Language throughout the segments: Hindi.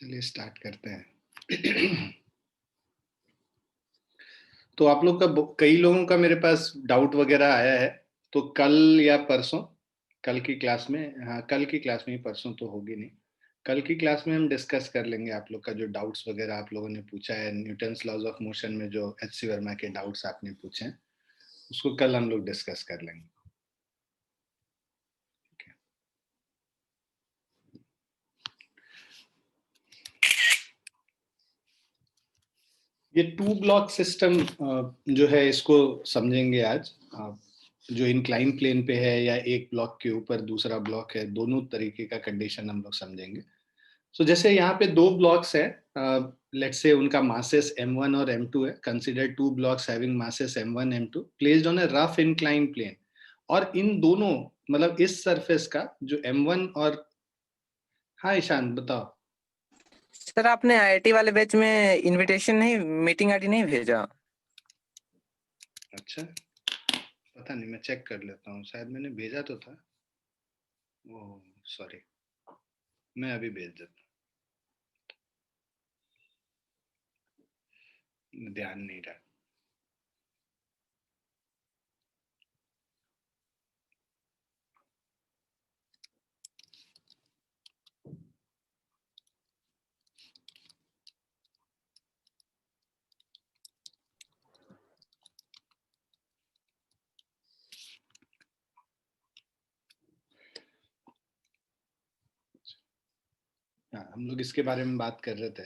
चलिए स्टार्ट करते हैं। तो आप लोग का कई लोगों का मेरे पास डाउट वगैरह आया है, तो कल या परसों, कल की क्लास में, हाँ कल की क्लास में ही, परसों तो होगी नहीं, कल की क्लास में हम डिस्कस कर लेंगे आप लोग का जो डाउट्स वगैरह आप लोगों ने पूछा है, न्यूटन्स लॉज ऑफ मोशन में जो एच.सी. वर्मा के डाउट्स आपने पूछे हैं, उसको कल हम लोग डिस्कस कर लेंगे। ये टू ब्लॉक सिस्टम जो है इसको समझेंगे आज। जो इंक्लाइन प्लेन पे है या एक ब्लॉक के ऊपर दूसरा ब्लॉक है, दोनों तरीके का कंडीशन हम लोग समझेंगे। सो जैसे यहाँ पे दो ब्लॉक्स है, लेट्स से उनका मासेस m1 और m2 है। Consider two blocks having masses m1 m2 placed on a rough incline plane. और इन दोनों, मतलब इस सरफेस का जो m1 और, हाँ ईशान बताओ। सर आपने आईआईटी वाले बैच में इनविटेशन नहीं, मीटिंग आईडी नहीं भेजा? अच्छा, पता नहीं, मैं चेक कर लेता हूँ, शायद मैंने भेजा तो था। ओह सॉरी, मैं अभी भेज देता हूँ, ध्यान नहीं रहा। हाँ, हम लोग इसके बारे में बात कर रहे थे।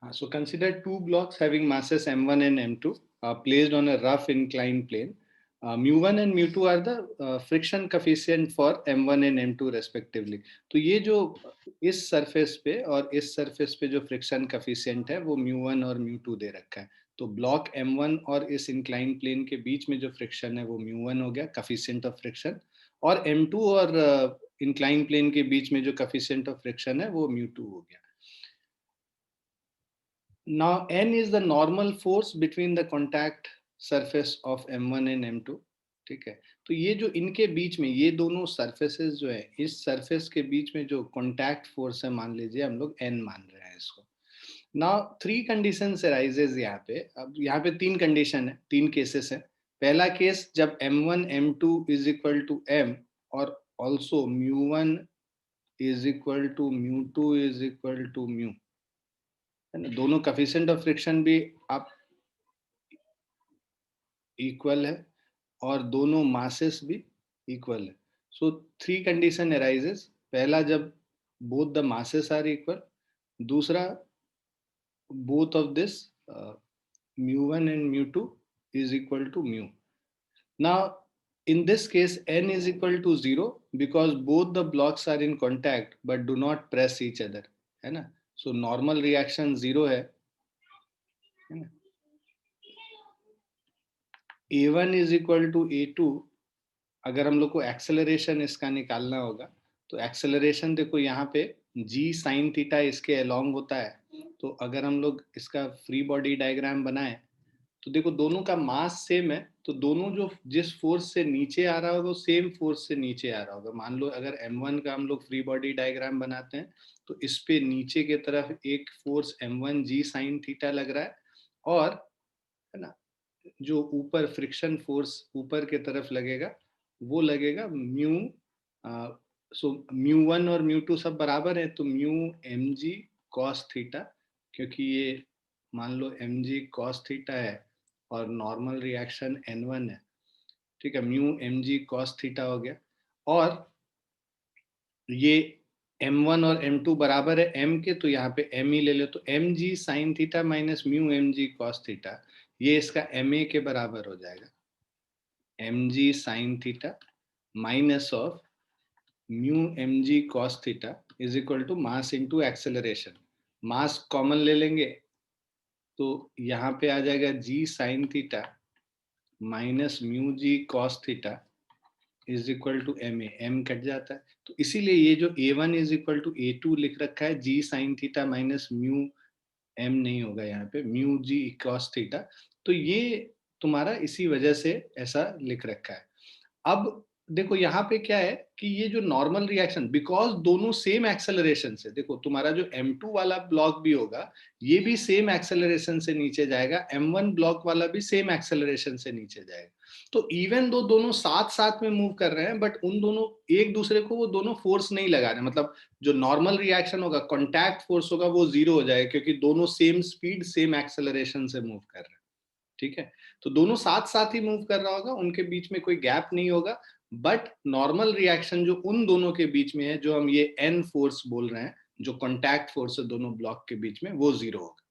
So consider two blocks having masses m1 and m2 placed on a rough inclined plane. mu1 and mu2 are the friction coefficient for m1 and m2 respectively. तो ये जो इस सरफेस पे और इस सरफेस पे जो फ्रिक्शन कफिशिएंट है वो mu1 और mu2 दे रखा है। तो ब्लॉक m1 और इस इंक्लाइन प्लेन के बीच में जो फ्रिक्शन है वो mu1 हो गया, कफिशिएंट ऑफ फ्रिक्शन, और m2 और इंक्लाइन प्लेन के बीच में जो कफिशिएंट ऑफ फ्रिक्शन है वो mu2 हो गया। Now N is the normal force between the contact surface of M1 and M2. ठीक है, तो ये जो इनके बीच में ये दोनों सरफेसेस जो है, इस सरफेस के बीच में जो कॉन्टैक्ट फोर्स है, मान लीजिए हम लोग N मान रहे हैं इसको। नाउ थ्री कंडीशंस अराइजेज यहाँ पे। अब यहाँ पे तीन कंडीशन है, तीन केसेस है। पहला केस जब M1 M2 is equal to M और also mu1 is equal to mu2 is equal to mu, है ना, दोनों कफिशिएंट ऑफ फ्रिक्शन भी आप इक्वल है और दोनों मासेस भी इक्वल है। So three condition arises. पहला जब both the masses are equal, दूसरा both of this mu1 and mu2 is equal to mu. Now in this case n is equal to 0 because both the blocks are in contact but do not press each other, है ना। so normal reaction 0 है ना। a1 is equal to a2। अगर हम लोग को एक्सेलरेशन इसका निकालना होगा तो एक्सेलरेशन देखो यहाँ पे g साइन थीटा इसके अलोंग होता है। तो अगर हम लोग इसका फ्री बॉडी डायग्राम बनाए तो देखो दोनों का मास सेम है, तो दोनों जो जिस फोर्स से नीचे आ रहा होगा वो सेम फोर्स से नीचे आ रहा होगा। मान लो अगर m1 का हम लोग फ्री बॉडी डायग्राम बनाते हैं तो इस पे नीचे की तरफ एक force m1 g sine theta लग रहा है, और है ना जो ऊपर फ्रिक्शन फोर्स ऊपर की तरफ लगेगा वो लगेगा म्यू। सो mu1 और mu2 सब बराबर है, तो म्यू mg cos थीटा, क्योंकि ये मान लो mg cos थीटा है और नॉर्मल रिएक्शन n1 है। ठीक है, म्यू mg cos थीटा हो गया। और ये m1 और m2 बराबर है m के, तो यहाँ पे m ही ले लो, तो mg sin theta minus mu mg cos theta, ये इसका ma के बराबर हो जाएगा। mg sin theta minus of mu mg cos theta is equal to mass into acceleration. Mass common ले लेंगे तो यहाँ पे आ जाएगा g sin theta minus mu G cos theta is equal to m cut जाता है, तो इसीलिए ये जो a1 is equal to a2 लिख रखा है, g sin theta minus mu m नहीं होगा यहाँ पे, म्यू जी cos थीटा। तो ये तुम्हारा इसी वजह से ऐसा लिख रखा है। अब देखो यहाँ पे क्या है कि ये जो नॉर्मल रिएक्शन, बिकॉज दोनों सेम एक्सेलरेशन से, देखो तुम्हारा जो M2 वाला ब्लॉक भी होगा ये भी सेम एक्सेलरेशन से नीचे जाएगा, M1 ब्लॉक वाला भी सेम एक्सेलरेशन से नीचे जाएगा। तो इवन दो दोनों साथ साथ में मूव कर रहे हैं, बट उन दोनों एक दूसरे को वो दोनों फोर्स नहीं लगा रहे, मतलब जो नॉर्मल रिएक्शन होगा, कॉन्टैक्ट फोर्स होगा, वो जीरो हो जाएगा, क्योंकि दोनों सेम स्पीड सेम एक्सेलरेशन से मूव कर रहे हैं। ठीक है, तो दोनों साथ साथ ही मूव कर रहा होगा, उनके बीच में कोई गैप नहीं होगा, बट नॉर्मल रिएक्शन जो उन दोनों के बीच में है, जो हम ये एन फोर्स बोल रहे हैं, जो कॉन्टैक्ट फोर्स है दोनों ब्लॉक के बीच में, वो जीरो होगा।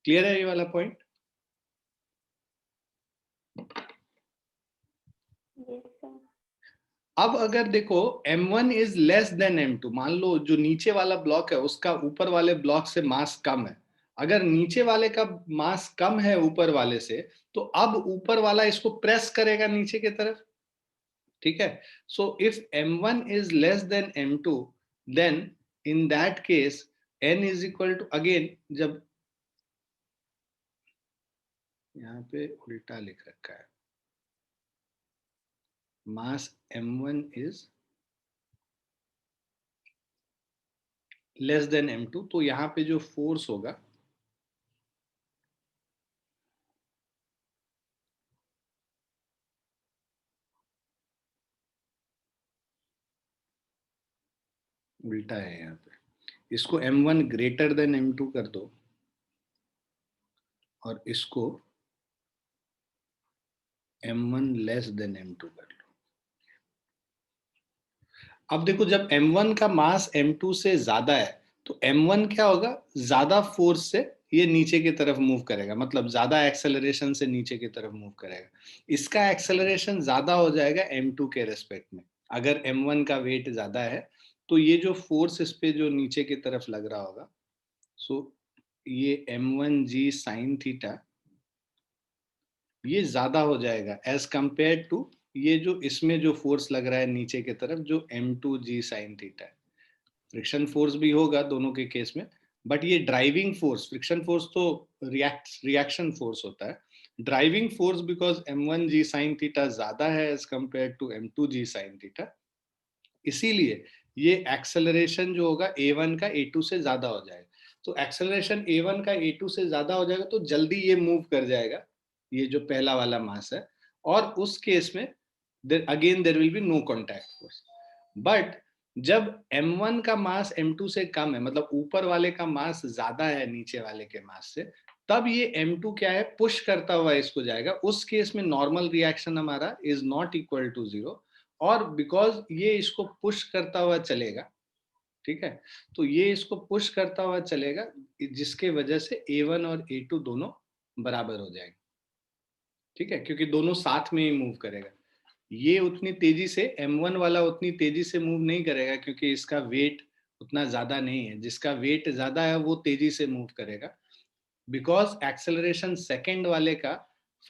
क्लियर है ये वाला पॉइंट? अब अगर देखो M1 is less than M2, मान लो जो नीचे वाला ब्लॉक है उसका ऊपर वाले ब्लॉक से मास कम है, अगर नीचे वाले का मास कम है ऊपर वाले से, तो अब ऊपर वाला इसको प्रेस करेगा नीचे की तरफ। ठीक है, so if M1 is less than M2, then in that case N is equal to, again जब यहाँ पे उल्टा लिख रखा है, मास M1 is less than M2, तो यहाँ पे जो फोर्स होगा उल्टा है, यहाँ पे इसको M1 ग्रेटर देन M2 कर दो और इसको M1 लेस देन M2 कर लो। अब देखो जब M1 का मास M2 से ज्यादा है, तो M1 क्या होगा, ज्यादा फोर्स से ये नीचे की तरफ मूव करेगा, मतलब ज्यादा एक्सेलरेशन से नीचे की तरफ मूव करेगा। इसका एक्सेलरेशन ज्यादा हो जाएगा M2 के रेस्पेक्ट में। अगर M1 का वेट ज्यादा है, तो ये जो फोर्स इस पे जो नीचे की तरफ लग रहा होगा, सो ये M1G साइन थीटा ये ज्यादा हो जाएगा एज कंपेयर टू ये जो इसमें जो फोर्स लग रहा है नीचे की तरफ, जो M2G साइन थीटा है। फ्रिक्शन फोर्स भी होगा दोनों के केस में, बट ये ड्राइविंग फोर्स, फ्रिक्शन फोर्स तो रिएक्शन फोर्स होता है, driving force because M1G sine theta ज्यादा है as compare to M2G sine theta, इसीलिए ये एक्सेलरेशन जो होगा A1 का A2 से ज्यादा हो जाएगा। तो एक्सेलरेशन A1 का A2 से ज्यादा हो जाएगा, तो जल्दी ये मूव कर जाएगा, ये जो पहला वाला मास है, और उस केस में again there will be no contact force. But जब M1 का मास M2 से कम है, मतलब ऊपर वाले का मास ज्यादा है नीचे वाले के मास से, तब ये M2 क्या है, पुश करता हुआ इसको जाएगा। उस केस में नॉर्मल रिएक्शन हमारा is not equal to zero, और बिकॉज ये इसको पुश करता हुआ चलेगा, ठीक है, तो ये इसको पुश करता हुआ चलेगा, जिसके वजह से A1 और A2 दोनों बराबर हो जाएंगे। ठीक है, क्योंकि दोनों साथ में ही मूव करेगा। ये उतनी तेजी से M1 वाला उतनी तेजी से मूव नहीं करेगा, क्योंकि इसका वेट उतना ज्यादा नहीं है, जिसका वेट ज्यादा है वो तेजी से मूव करेगा, बिकॉज एक्सेलरेशन सेकेंड वाले का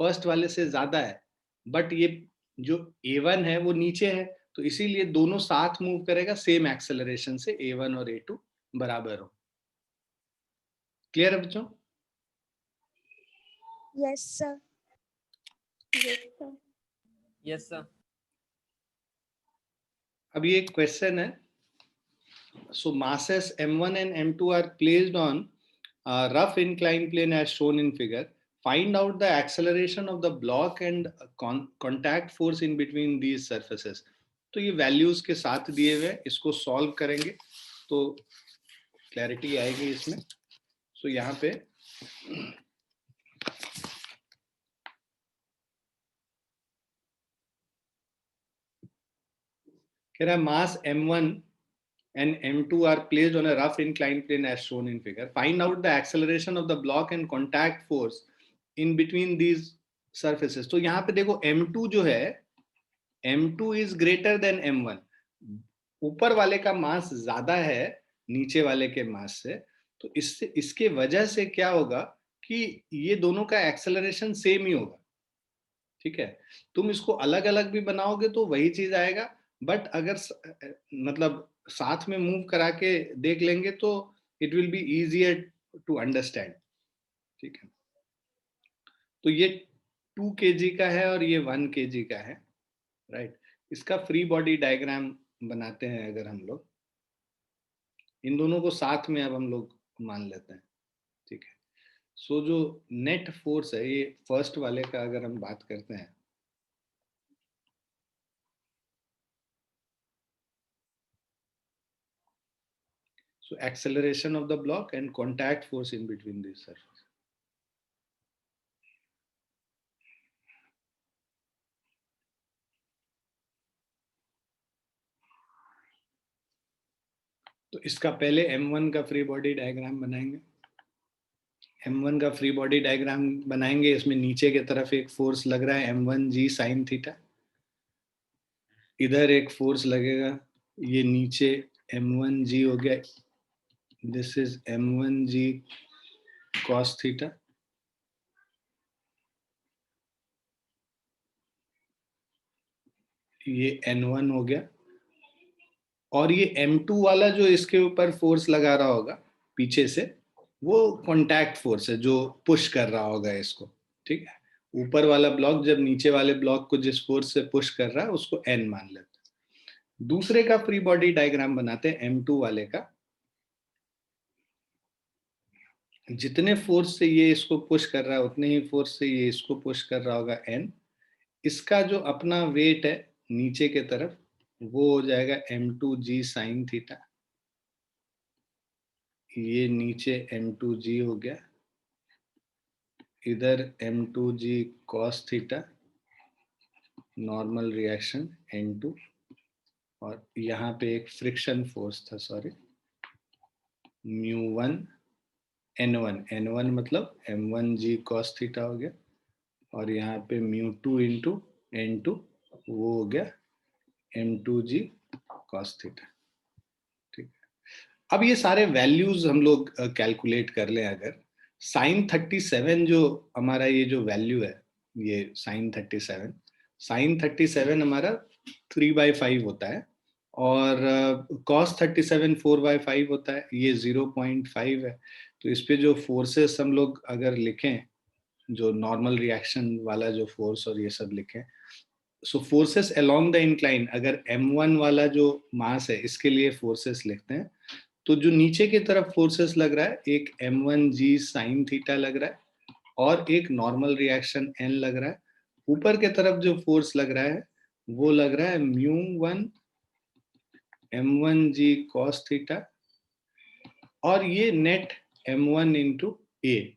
फर्स्ट वाले से ज्यादा है, बट ये जो A1 है वो नीचे है, तो इसीलिए दोनों साथ मूव करेगा सेम एक्सेलरेशन से, A1 और A2 बराबर हो। क्लियर है बच्चों? Yes, sir. Yes, sir. Yes sir. अब ये क्वेश्चन है, so masses M1 and M2 are placed on a rough inclined plane as shown in figure. Find out the acceleration of the block and contact force in between these surfaces. तो ये वैल्यूज के साथ दिए हुए, इसको सॉल्व करेंगे तो क्लैरिटी आएगी इसमें। सो यहाँ पे कह रहा है मास M1 and M2 are placed on a rough inclined plane as shown in figure. Find out the acceleration of the block and contact force in between these surfaces. तो यहाँ पे देखो M2 जो है, M2 is greater than M1, ऊपर वाले का मास ज्यादा है नीचे वाले के मास से, तो इससे इसके वजह से क्या होगा कि ये दोनों का एक्सेलरेशन सेम ही होगा। ठीक है, तुम इसको अलग अलग भी बनाओगे तो वही चीज आएगा, बट अगर मतलब साथ में मूव करा के देख लेंगे तो it will be easier to understand. ठीक है, तो ये 2 kg का है और ये 1 kg का है, राइट। इसका फ्री बॉडी डायग्राम बनाते हैं अगर हम लोग, इन दोनों को साथ में अब हम लोग मान लेते हैं, ठीक है। सो जो नेट फोर्स है, ये फर्स्ट वाले का अगर हम बात करते हैं, so acceleration of the block and contact force in between these surfaces. तो इसका पहले M1 का फ्री बॉडी डायग्राम बनाएंगे। M1 का फ्री बॉडी डायग्राम बनाएंगे, इसमें नीचे की तरफ एक फोर्स लग रहा है M1G sin थीटा, इधर एक फोर्स लगेगा, ये नीचे M1G हो गया, this is M1G cos theta, ये N1 हो गया, और ये M2 वाला जो इसके ऊपर फोर्स लगा रहा होगा पीछे से, वो कॉन्टैक्ट फोर्स है जो पुश कर रहा होगा इसको, ठीक है। ऊपर वाला ब्लॉक जब नीचे वाले ब्लॉक को जिस फोर्स से पुश कर रहा है उसको N मान लेते हैं। दूसरे का फ्री बॉडी डायग्राम बनाते हैं M2 वाले का, जितने फोर्स से ये इसको पुश कर रहा है उतने ही फोर्स से ये इसको पुश कर रहा होगा N, इसका जो अपना वेट है नीचे के तरफ वो हो जाएगा M2G sin थीटा, ये नीचे M2G हो गया, इधर M2G cos theta, normal reaction N2, और यहाँ पे एक फ्रिक्शन फोर्स था, सॉरी, μ1 N1 मतलब M1G cos थीटा हो गया, और यहाँ पे μ2 इंटू N2 वो हो गया M2G cos थीटा, ठीक है। अब ये सारे वैल्यूज हम लोग कैलकुलेट कर लें, अगर साइन 37 जो हमारा ये जो वैल्यू है, ये साइन 37 हमारा 3/5 होता है, और cos 37 4/5 होता है, ये 0.5 है। तो इस पे जो फोर्सेस हम लोग अगर लिखें, जो नॉर्मल रिएक्शन वाला जो फोर्स और ये सब लिखें, सो फोर्सेस अलोंग द इंक्लाइन, अगर M1 वाला जो मास है इसके लिए फोर्सेस लिखते हैं, तो जो नीचे की तरफ फोर्सेस लग रहा है, एक M1G sin थीटा लग रहा है, और एक नॉर्मल रिएक्शन N लग रहा है। ऊपर के तरफ जो फोर्स लग रहा है वो लग रहा है μ1 M1G cos थीटा, और ये नेट M1 इंटू ए,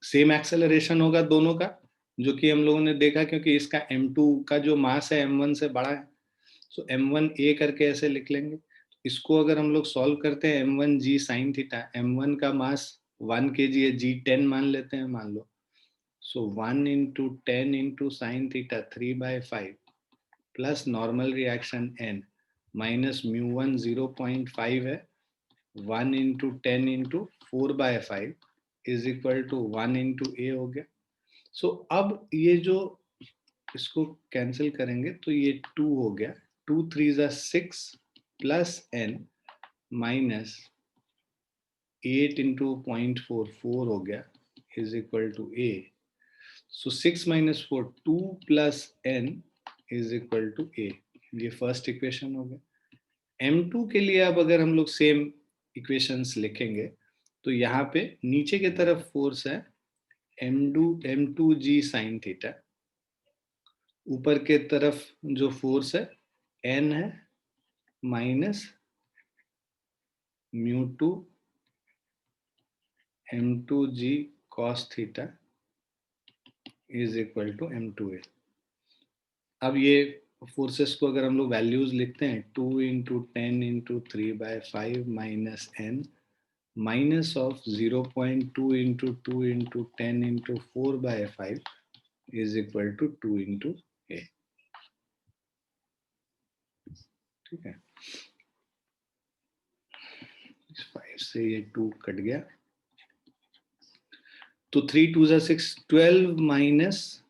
सेम एक्सेलरेशन होगा दोनों का, जो कि हम लोगों ने देखा, क्योंकि इसका M2 का जो मास है M1 से बड़ा है, सो M1A करके ऐसे लिख लेंगे। इसको अगर हम लोग सॉल्व करते हैं, M1G sin थीटा, M1 का मास 1 kg है, G 10 मान लेते हैं, मान लो, so 1 into 10 into sine theta 3/5 plus normal reaction N minus μ1 0.5 है, 1 into 10 into 4/5 is equal to 1 into ए हो गया। सो अब ये जो इसको कैंसिल करेंगे तो ये 2 हो गया, 2 3 6 प्लस N माइनस 8 इंटू 0.44 हो गया is equal to a. So 6 minus 4 2 plus N is equal to a, ये फर्स्ट इक्वेशन हो गया। M2 के लिए अब अगर हम लोग सेम इक्वेशंस लिखेंगे, तो यहाँ पे नीचे की तरफ फोर्स है M2G sin थीटा, ऊपर के तरफ जो फोर्स है N है minus μ2 M2G cos theta is equal to M2A। अब ये फोर्सेस को अगर हम लोग वैल्यूज लिखते हैं, 2 into 10 into 3/5 minus N minus of 0.2 into 2 into 10 into 4/5 is equal to 2 into a, ठीक है। 5 से ये 2 कट गया, तो 3 2 6 12 minus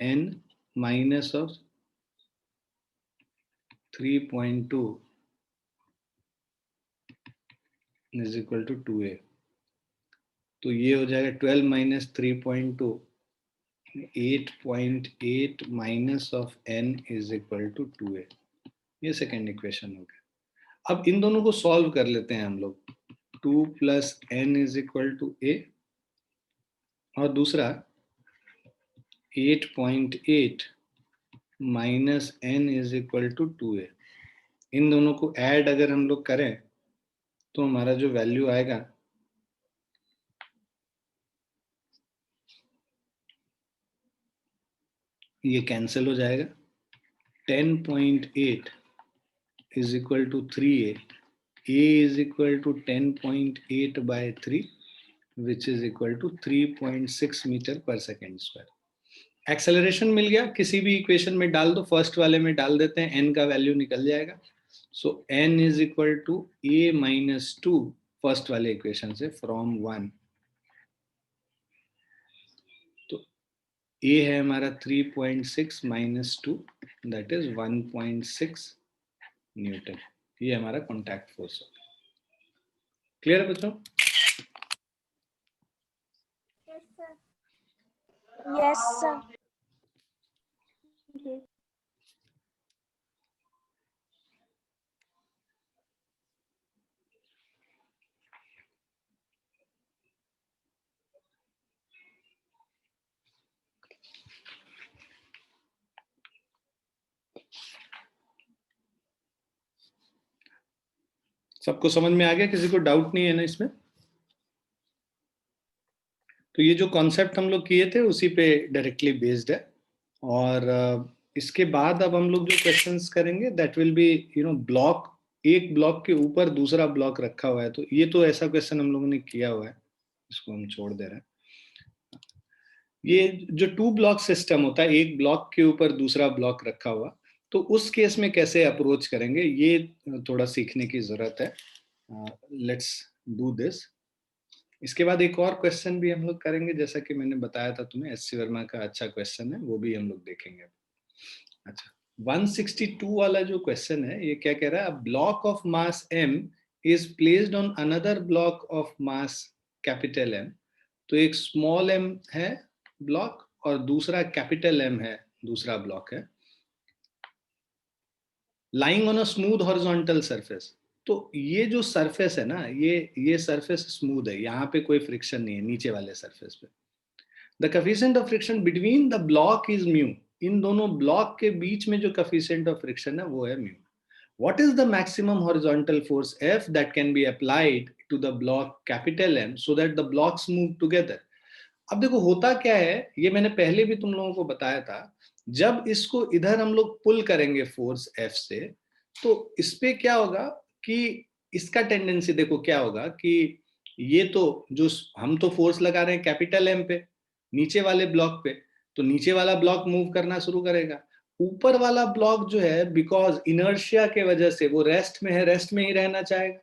N minus of 3.2 is equal to 2a। तो ये हो जाएगा 12 minus 3.2 8.8 minus of n is equal to 2a, ये सेकेंड इक्वेशन हो गया। अब इन दोनों को सॉल्व कर लेते हैं हम लोग। 2 plus n is equal to a, और दूसरा 8.8 minus n is equal to 2a। इन दोनों को ऐड अगर हम लोग करें तो हमारा जो वैल्यू आएगा ये कैंसिल हो जाएगा। 10.8 is equal to 3a. a is equal to 10.8 by 3, which is equal to 3.6 metre पर सेकेंड स्क्वायर। एक्सेलरेशन मिल गया, किसी भी इक्वेशन में डाल दो, फर्स्ट वाले में डाल देते हैं, n का वैल्यू निकल जाएगा। So n is equal to a minus 2 first वाले इक्वेशन से फ्रॉम 1। तो a है हमारा 3.6 माइनस 2, दैट इज 1.6 न्यूटन। ये हमारा कॉन्टैक्ट फोर्स है। क्लियर है बच्चों? Yes, sir. Yes. सबको समझ में आ गया? किसी को डाउट नहीं है ना इसमें? तो ये जो कॉन्सेप्ट हम लोग किए थे उसी पे डायरेक्टली बेस्ड है। और इसके बाद अब हम लोग जो क्वेश्चंस करेंगे दैट विल बी ब्लॉक, एक ब्लॉक के ऊपर दूसरा ब्लॉक रखा हुआ है। तो ये तो ऐसा क्वेश्चन हम लोगों ने किया हुआ है, इसको हम छोड़ दे रहे हैं। ये जो 2 ब्लॉक सिस्टम होता है, एक ब्लॉक के ऊपर दूसरा ब्लॉक रखा हुआ, तो उस केस में कैसे अप्रोच करेंगे ये थोड़ा सीखने की जरूरत है। Let's do this. इसके बाद एक और क्वेश्चन भी हम लोग करेंगे, जैसा कि मैंने बताया था तुम्हें, एस सी वर्मा का अच्छा क्वेश्चन है, वो भी हम लोग देखेंगे। अच्छा, 162 वाला जो क्वेश्चन है ये क्या कह रहा है? Block of mass m is placed on another block of mass capital M। तो एक स्मॉल m है ब्लॉक और दूसरा कैपिटल M है, दूसरा ब्लॉक है, lying on a smooth horizontal surface. तो ये जो सरफेस है ना, ये सरफेस स्मूथ है, यहाँ पे कोई फ्रिक्शन नहीं है नीचे वाले सरफेस पे। The coefficient of friction between the block is mu. इन दोनों ब्लॉक के बीच में जो कोएफिशिएंट ऑफ फ्रिक्शन है वो है mu. What is the maximum horizontal force F that can be applied to the block capital M so that the blocks move together? अब देखो होता क्या है, ये मैंने पहले भी तुम लोगों को बताया था। जब इसको इधर हम लोग पुल करेंगे फोर्स F से, तो इस पे क्या होगा कि इसका टेंडेंसी देखो क्या होगा कि ये तो जो हम तो फोर्स लगा रहे हैं कैपिटल M पे, नीचे वाले ब्लॉक पे, तो नीचे वाला ब्लॉक मूव करना शुरू करेगा। ऊपर वाला ब्लॉक जो है बिकॉज इनर्शिया के वजह से वो रेस्ट में है, रेस्ट में ही रहना चाहेगा।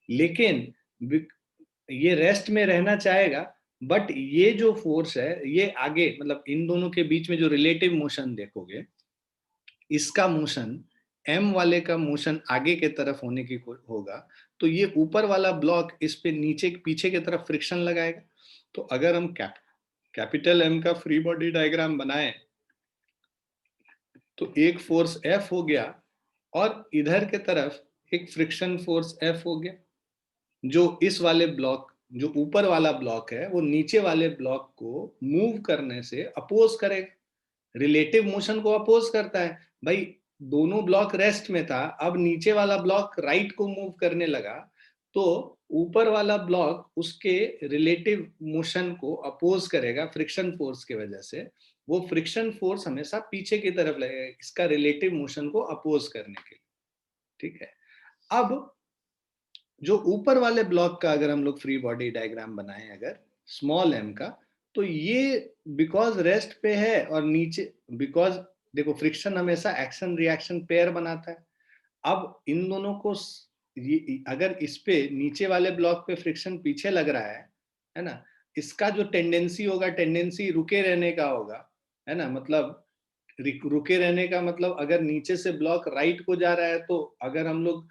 लेकिन ये रेस्ट में रहना चाहेगा, बट ये जो फोर्स है ये आगे, मतलब इन दोनों के बीच में जो रिलेटिव मोशन देखोगे, इसका मोशन m वाले का मोशन आगे के तरफ होने की होगा, तो ये ऊपर वाला ब्लॉक इस पे नीचे पीछे की तरफ फ्रिक्शन लगाएगा। तो अगर हम कैपिटल M का फ्री बॉडी डायग्राम बनाएं तो एक फोर्स F हो गया और इधर के तरफ एक फ्रिक्शन फोर्स F हो गया, जो इस वाले ब्लॉक, जो ऊपर वाला ब्लॉक है वो नीचे वाले ब्लॉक को मूव करने से अपोज करेगा, रिलेटिव मोशन को अपोज करता है। भाई दोनों ब्लॉक रेस्ट में था, अब नीचे वाला ब्लॉक राइट को मूव करने लगा, तो ऊपर वाला ब्लॉक उसके रिलेटिव मोशन को अपोज करेगा फ्रिक्शन फोर्स की वजह से। वो फ्रिक्शन फोर्स हमेशा पीछे की तरफ लगेगा इसका रिलेटिव मोशन को अपोज करने के लिए। ठीक है, अब जो ऊपर वाले ब्लॉक का अगर हम लोग फ्री बॉडी डायग्राम बनाएं अगर स्मॉल m का, तो ये बिकॉज रेस्ट पे है और नीचे बिकॉज देखो फ्रिक्शन हमेशा एक्शन रिएक्शन पेयर बनाता है। अब इन दोनों को ये अगर इस पे नीचे वाले ब्लॉक पे फ्रिक्शन पीछे लग रहा है ना, इसका जो टेंडेंसी होगा, टेंडेंसी रुके रहने का होगा, है ना। मतलब रुके रहने का मतलब अगर नीचे से ब्लॉक राइट को जा रहा है, तो अगर हम लोग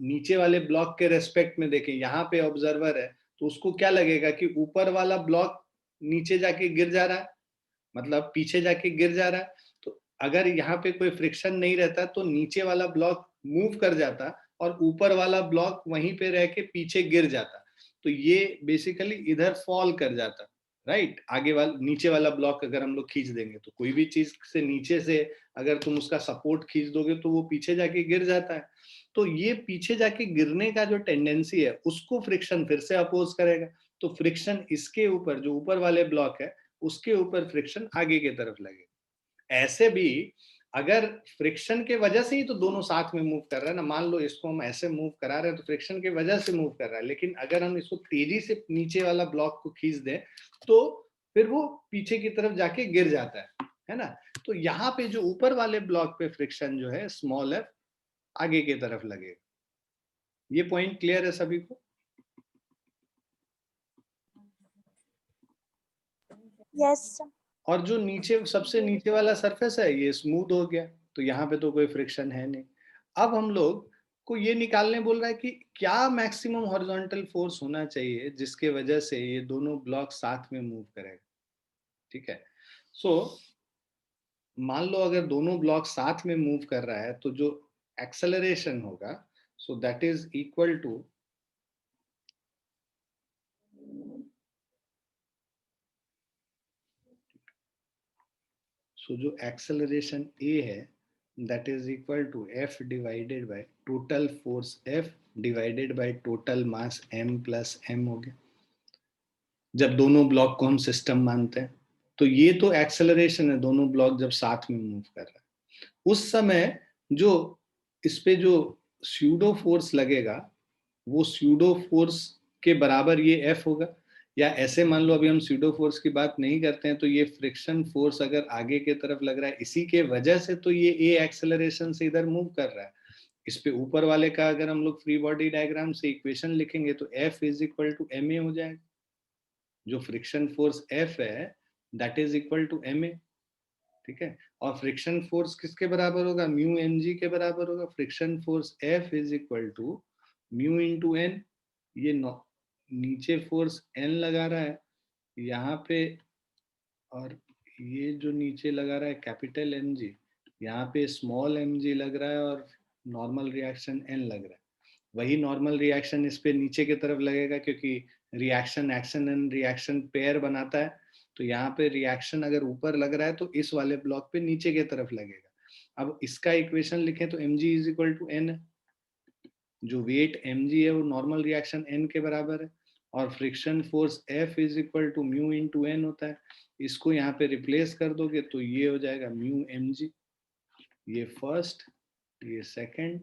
नीचे वाले ब्लॉक के रेस्पेक्ट में देखें, यहाँ पे ऑब्जर्वर है, तो उसको क्या लगेगा कि ऊपर वाला ब्लॉक नीचे जाके गिर जा रहा है, मतलब पीछे जाके गिर जा रहा है। तो अगर यहाँ पे कोई फ्रिक्शन नहीं रहता तो नीचे वाला ब्लॉक मूव कर जाता और ऊपर वाला ब्लॉक वहीं पे रह के पीछे गिर जाता। तो ये बेसिकली इधर फॉल कर जाता, राइट। आगे वाला नीचे वाला ब्लॉक अगर हम लोग खींच देंगे तो कोई भी चीज से नीचे से अगर तुम उसका सपोर्ट खींच दोगे तो वो पीछे जाके गिर जाता है। तो ये पीछे जाके गिरने का जो टेंडेंसी है उसको फ्रिक्शन फिर से अपोज करेगा। तो फ्रिक्शन इसके ऊपर जो ऊपर वाले ब्लॉक है उसके ऊपर फ्रिक्शन आगे की तरफ लगेगा। ऐसे भी अगर फ्रिक्शन के वजह से ही तो दोनों साथ में मूव कर रहा है ना, मान लो इसको हम ऐसे मूव करा रहे हैं तो फ्रिक्शन के वजह से मूव कर रहा है, लेकिन अगर हम इसको तेजी से नीचे वाला ब्लॉक को खींच दें तो फिर वो पीछे की तरफ जाके गिर जाता है ना। तो यहाँ पे जो ऊपर वाले ब्लॉक पे फ्रिक्शन जो है स्मॉल एफ आगे की तरफ लगेगा। ये पॉइंट क्लियर है सभी को? Yes sir. और जो नीचे सबसे नीचे वाला सरफेस है ये स्मूथ हो गया, तो यहाँ पे तो कोई फ्रिक्शन है नहीं। अब हम लोग को ये निकालने बोल रहा है कि क्या मैक्सिमम हॉरिजॉन्टल फोर्स होना चाहिए जिसके वजह से ये दोनों ब्लॉक साथ में मूव करेगा। ठीक है, सो मान लो अगर दोनों ब्लॉक साथ में मूव कर रहा है तो जो एक्सेलरेशन होगा so that is equal to जो एक्सेलरेशन ए है that is equal to F divided by total force F divided by total mass M plus M हो गया, जब दोनों ब्लॉक को हम सिस्टम मानते हैं। तो ये तो एक्सेलरेशन है, दोनों ब्लॉक जब साथ में मूव कर रहा है उस समय जो इस पे जो स्यूडो फोर्स लगेगा वो स्यूडो फोर्स के बराबर ये F होगा। या ऐसे मान लो अभी हम स्यूडो फोर्स की बात नहीं करते हैं तो ये फ्रिक्शन फोर्स अगर आगे की तरफ लग रहा है इसी के वजह से तो ये ए एक्सेलरेशन से इधर मूव कर रहा है। इस पे ऊपर वाले का अगर हम लोग फ्री बॉडी डायग्राम से इक्वेशन लिखेंगे तो F is equal to M A हो जाएगा। जो फ्रिक्शन फोर्स F है that is equal to M A. ठीक है, और फ्रिक्शन फोर्स किसके बराबर होगा? म्यू एम जी के बराबर होगा। Friction force F is equal to mu into N. ये नीचे फोर्स एन लगा रहा है यहाँ पे, और ये जो नीचे लगा रहा है कैपिटल एम जी, यहाँ पे स्मॉल एम जी लग रहा है और नॉर्मल रिएक्शन एन लग रहा है। वही नॉर्मल रिएक्शन इस पे नीचे की तरफ लगेगा क्योंकि reaction action and reaction pair बनाता है। तो यहाँ पे रिएक्शन अगर ऊपर लग रहा है तो इस वाले ब्लॉक पे नीचे की तरफ लगेगा। अब इसका इक्वेशन लिखें तो M G is equal to N है। जो वेट mg है वो नॉर्मल रिएक्शन n के बराबर है, और friction force F is equal to mu into N होता है। इसको यहाँ पे रिप्लेस कर दोगे तो ये हो जाएगा म्यू mg, ये फर्स्ट ये सेकंड।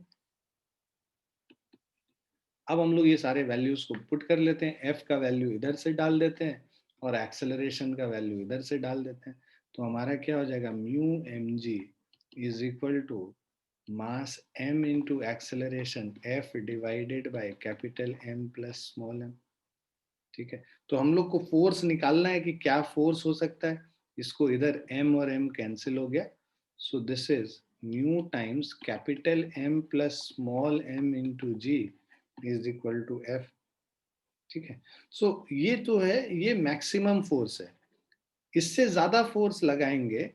अब हम लोग ये सारे वैल्यूज को पुट कर लेते हैं, F का वैल्यू इधर से डाल देते हैं और एक्सेलरेशन का वैल्यू इधर से डाल देते हैं। तो हमारा क्या हो जाएगा? Mu mg is equal to mass m into acceleration F divided by capital M plus small m। ठीक है, तो हम लोग को फोर्स निकालना है कि क्या फोर्स हो सकता है। इसको इधर m और m कैंसिल हो गया, so this is mu times capital M plus small m into G is equal to F। ठीक है, सो ये तो है, ये मैक्सिमम फोर्स है। इससे ज्यादा फोर्स लगाएंगे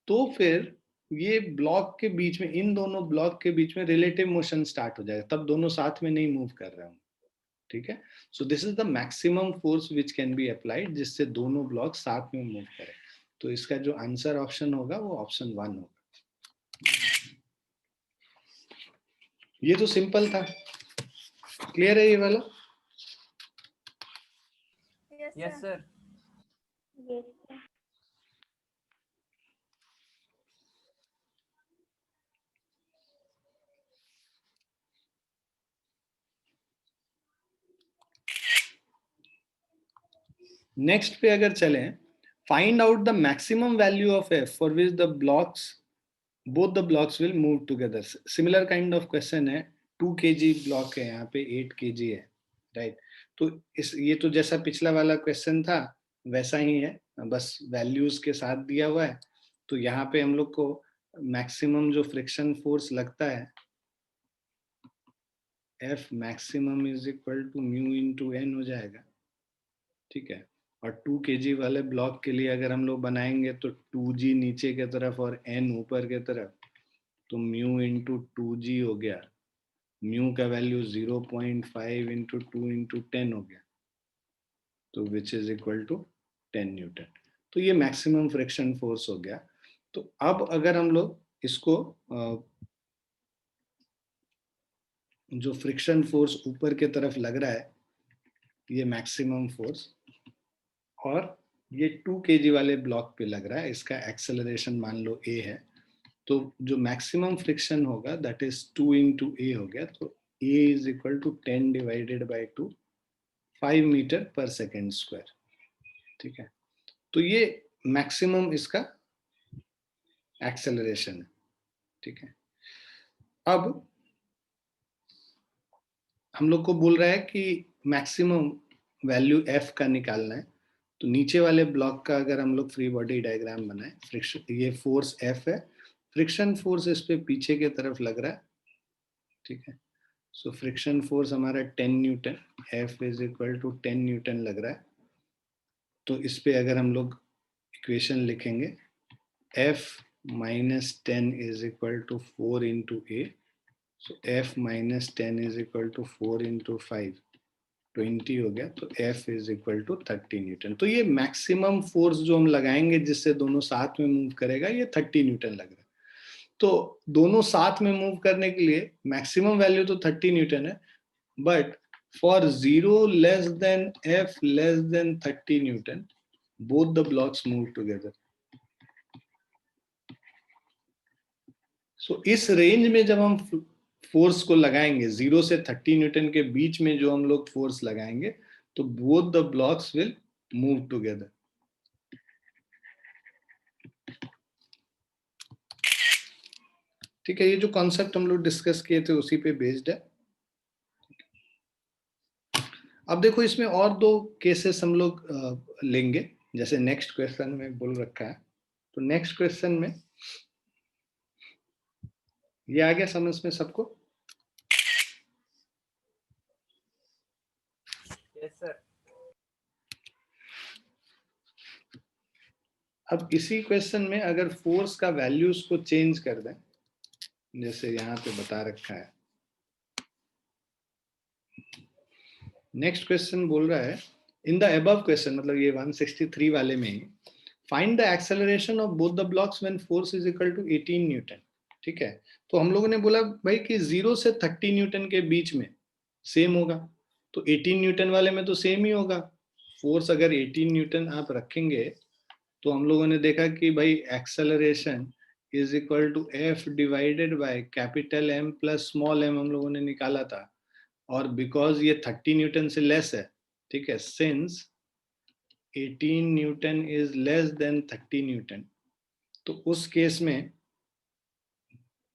तो फिर ये ब्लॉक के बीच में, इन दोनों ब्लॉक के बीच में रिलेटिव मोशन स्टार्ट हो जाएगा, तब दोनों साथ में नहीं मूव कर रहे होंगे। ठीक है, सो this is the maximum force which can be applied जिससे दोनों ब्लॉक साथ में मूव करें। तो इसका जो आंसर ऑप्शन होगा वो ऑप्शन 1 होगा। ये तो सिंपल था, क्लियर है ये वाला? Yes sir. Yes sir. Next पे अगर चलें, find out the maximum value of F for which the blocks both the blocks will move together। similar kind of question है। 2 kg ब्लॉक है, यहाँ पे 8 kg है, राइट। तो इस ये तो जैसा पिछला वाला क्वेश्चन था वैसा ही है, बस वैल्यूज के साथ दिया हुआ है। तो यहाँ पे हम लोग को मैक्सिमम जो फ्रिक्शन फोर्स लगता है F maximum is equal to mu into N हो जाएगा। ठीक है, और 2 kg वाले ब्लॉक के लिए अगर हम लोग बनाएंगे तो 2g नीचे की तरफ और n ऊपर की तरफ, तो म्यू इंटू 2g हो गया, म्यू का वैल्यू 0.5 इंटू 2 इंटू 10 हो गया, तो which is equal to 10 newton. तो ये मैक्सिमम फ्रिक्शन फोर्स हो गया। तो अब अगर हम लोग इसको जो फ्रिक्शन फोर्स ऊपर की तरफ लग रहा है ये मैक्सिमम फोर्स, और ये 2 kg वाले ब्लॉक पे लग रहा है, इसका एक्सेलरेशन मान लो a है, तो जो मैक्सिमम फ्रिक्शन होगा दैट इज 2 इंटू ए हो गया, तो a is equal to 10 divided by 2, 5 metre पर सेकेंड स्क्वायर। ठीक है, तो ये मैक्सिमम इसका एक्सेलरेशन है। ठीक है, अब हम लोग को बोल रहा है कि मैक्सिमम वैल्यू f का निकालना है, तो नीचे वाले ब्लॉक का अगर हम लोग फ्री बॉडी डायग्राम बनाए, फ्रिक्शन, ये फोर्स f है, फ्रिक्शन फोर्स इस पे पीछे के तरफ लग रहा है। ठीक है, सो फ्रिक्शन फोर्स हमारा 10 newton, f is equal to 10 newton लग रहा है। तो इस पे अगर हम लोग इक्वेशन लिखेंगे, f minus 10 is equal to 4 into a, so f minus 10 is equal to 4 into 5, 20 हो गया, तो f is equal to 30 newton. तो ये मैक्सिमम फोर्स जो हम लगाएंगे जिससे दोनों साथ में मूव करेगा, ये 30 न्यूटन लग रहा है। तो दोनों साथ में मूव करने के लिए मैक्सिमम वैल्यू तो 30 न्यूटन है, but for 0 less than f less than 30 Newton, both the blocks move together. सो इस रेंज में जब हम फोर्स को लगाएंगे, 0 से 30 न्यूटन के बीच में जो हम लोग फोर्स लगाएंगे, तो both the blocks will move together. ठीक है, ये जो कॉन्सेप्ट हम लोग डिस्कस किए थे उसी पे बेस्ड है। अब देखो इसमें और दो केसेस हम लोग लेंगे, जैसे नेक्स्ट क्वेश्चन में बोल रखा है। तो नेक्स्ट क्वेश्चन में ये आ गया समझ में सबको? Yes sir. अब इसी क्वेश्चन में अगर फोर्स का वैल्यूज को चेंज कर दें, जैसे यहाँ पे बता रखा है, नेक्स्ट क्वेश्चन बोल रहा है इन द अबव क्वेश्चन, मतलब ये 163 वाले में ही, find the acceleration of both the blocks when force is equal to 18 newton. ठीक है, तो हम लोगों ने बोला भाई कि 0 से 30 न्यूटन के बीच में सेम होगा, तो 18 न्यूटन वाले में तो सेम ही होगा। फोर्स अगर 18 न्यूटन आप रखेंगे, तो हम लोगों ने देखा कि भाई acceleration is equal to F divided by capital M plus small M हम लोगों ने निकाला था, और बिकॉज ये 30 न्यूटन से लेस है, ठीक है, since 18 newton is less than 30 newton, तो उस केस में,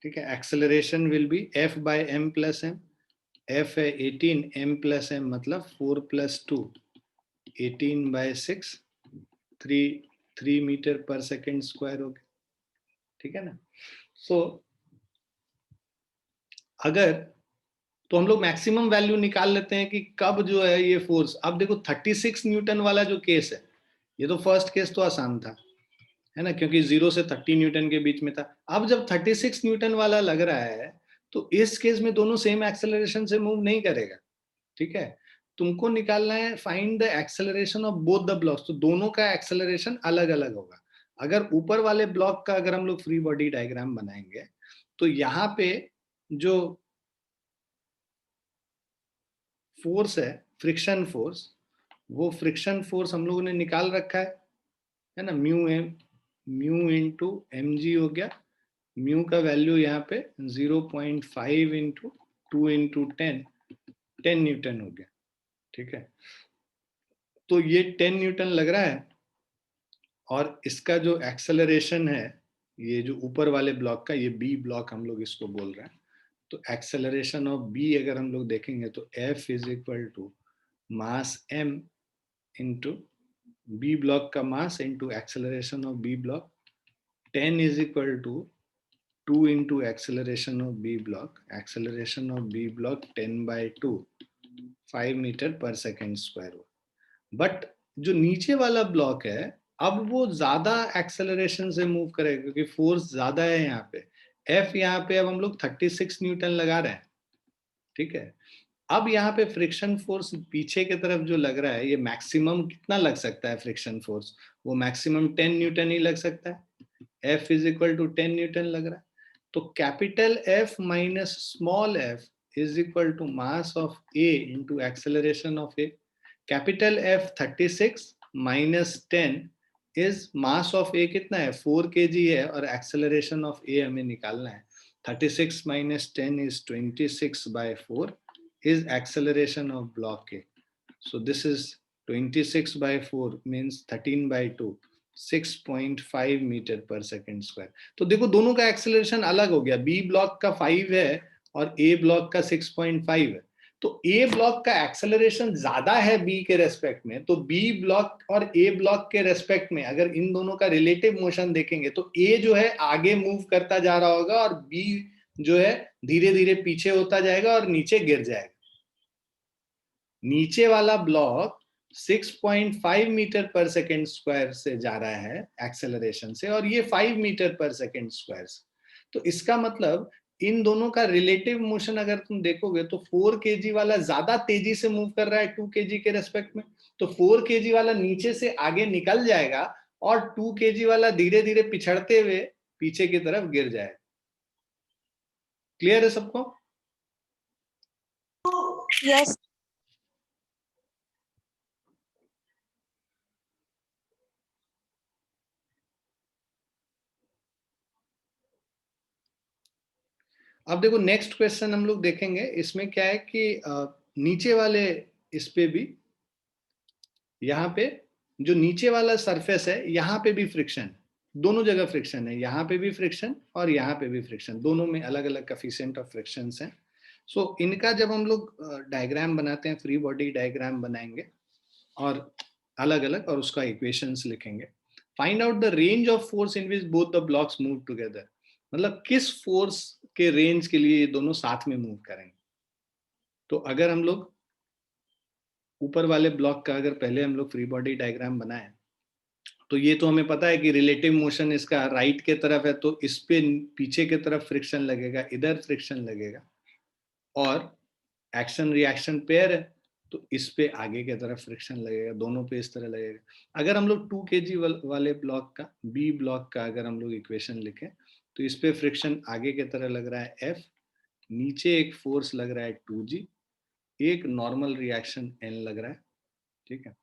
ठीक है, acceleration will be F by M plus M. F है 18, एम प्लस एम मतलब 4 प्लस 2, 18 बाय 6, 3 मीटर पर सेकेंड स्क्वायर हो गया। ठीक है ना? सो अगर तो हम लोग मैक्सिमम वैल्यू निकाल लेते हैं कि कब जो है ये फोर्स, अब देखो 36 न्यूटन वाला जो केस है, ये तो फर्स्ट केस तो आसान था, है ना, क्योंकि 0 से 30 न्यूटन के बीच में था। अब जब 36 न्यूटन वाला लग रहा है, तो इस केस में दोनों सेम एक्सेलरेशन से मूव नहीं करेगा। ठीक है, तुमको निकालना है find the acceleration of both the blocks, तो दोनों का एक्सेलरेशन अलग अलग होगा। अगर ऊपर वाले ब्लॉक का अगर हम लोग फ्री बॉडी डायग्राम बनाएंगे, तो यहाँ पे जो फोर्स है, फ्रिक्शन फोर्स, वो फ्रिक्शन फोर्स हम लोगों ने निकाल रखा है ना, म्यू इंटू एम जी हो गया। म्यू का वैल्यू यहाँ पे 0.5 इंटू 2 इंटू 10 न्यूटन हो गया। ठीक है, तो ये 10 न्यूटन लग रहा है, और इसका जो एक्सेलरेशन है, ये जो ऊपर वाले ब्लॉक का, ये बी ब्लॉक हम लोग इसको बोल रहे हैं, तो एक्सेलरेशन ऑफ बी अगर हम लोग देखेंगे तो F is equal to mass M into B block का mass into acceleration of B block, 10 is equal to 2 into acceleration of B block, acceleration of B block 10 by 2, 5 metre पर सेकेंड स्क्वायर हो। बट जो नीचे वाला ब्लॉक है अब वो ज्यादा एक्सेलरेशन से मूव करेगा क्योंकि फोर्स ज्यादा है यहाँ पे। एफ यहाँ पे अब हम लोग 36 न्यूटन लगा रहे हैं, ठीक है। अब यहाँ पे फ्रिक्शन फोर्स पीछे की तरफ जो लग रहा है, ये मैक्सिमम कितना लग सकता है फ्रिक्शन फोर्स? वो मैक्सिमम 10 न्यूटन ही लग सकता है। F is equal to 10 newton लग रहा है। तो capital F minus small f is equal to mass of A into acceleration of A। Capital F 36 minus 10 is mass of A कितना है? 4 kg है, और एक्सेलरेशन ऑफ A हमें निकालना है। 36 minus 10 is 26/4 is acceleration of block A. So this is 26/4 means 13/2, 6.5 metre पर सेकेंड स्क्वायर। तो देखो दोनों का एक्सेलरेशन अलग हो गया, बी ब्लॉक का 5 है और ए ब्लॉक का 6.5 है। तो ए ब्लॉक का एक्सेलरेशन ज्यादा है बी के रेस्पेक्ट में, तो बी ब्लॉक और ए ब्लॉक के रेस्पेक्ट में अगर इन दोनों का रिलेटिव मोशन देखेंगे तो ए जो है आगे मूव करता जा रहा होगा और बी जो है धीरे धीरे पीछे होता जाएगा और नीचे गिर जाएगा। नीचे वाला ब्लॉक 6.5 मीटर पर सेकेंड स्क्वायर से जा रहा है एक्सेलरेशन से, और ये 5 मीटर पर सेकेंड स्क्वायर से। तो इसका मतलब इन दोनों का रिलेटिव मोशन अगर तुम देखोगे तो 4 kg वाला ज्यादा तेजी से मूव कर रहा है 2 kg के रेस्पेक्ट में, तो 4 kg वाला नीचे से आगे निकल जाएगा और 2 kg वाला धीरे धीरे पिछड़ते हुए पीछे की तरफ गिर जाएगा। क्लियर है सबको? Yes. अब देखो नेक्स्ट क्वेश्चन हम लोग देखेंगे। इसमें क्या है कि नीचे वाले इस पे भी, यहाँ पे जो नीचे वाला सरफेस है यहाँ पे भी फ्रिक्शन, दोनों जगह फ्रिक्शन है, यहाँ पे भी फ्रिक्शन और यहाँ पे भी फ्रिक्शन, दोनों में अलग अलग कोएफिशिएंट ऑफ फ्रिक्शन हैं। सो इनका जब हम लोग डायग्राम बनाते हैं, फ्री बॉडी डायग्राम बनाएंगे और अलग अलग, और उसका इक्वेशंस लिखेंगे। Find out the range of force in which both the blocks move together, मतलब किस फोर्स के रेंज के लिए ये दोनों साथ में मूव करेंगे। तो अगर हम लोग ऊपर वाले ब्लॉक का अगर पहले हम लोग फ्री बॉडी डायग्राम बनाए, तो ये तो हमें पता है कि रिलेटिव मोशन इसका राइट के तरफ है, तो इस पे पीछे के तरफ फ्रिक्शन लगेगा, इधर फ्रिक्शन लगेगा, और एक्शन रिएक्शन पेयर है तो इस पे आगे की तरफ फ्रिक्शन लगेगा, दोनों पे इस तरह लगेगा। अगर हम लोग 2 kg वाले ब्लॉक का, बी ब्लॉक का अगर हम लोग इक्वेशन लिखें तो इस पे फ्रिक्शन आगे की तरह लग रहा है F, नीचे एक फोर्स लग रहा है 2G, एक नॉर्मल रिएक्शन N लग रहा है, ठीक है।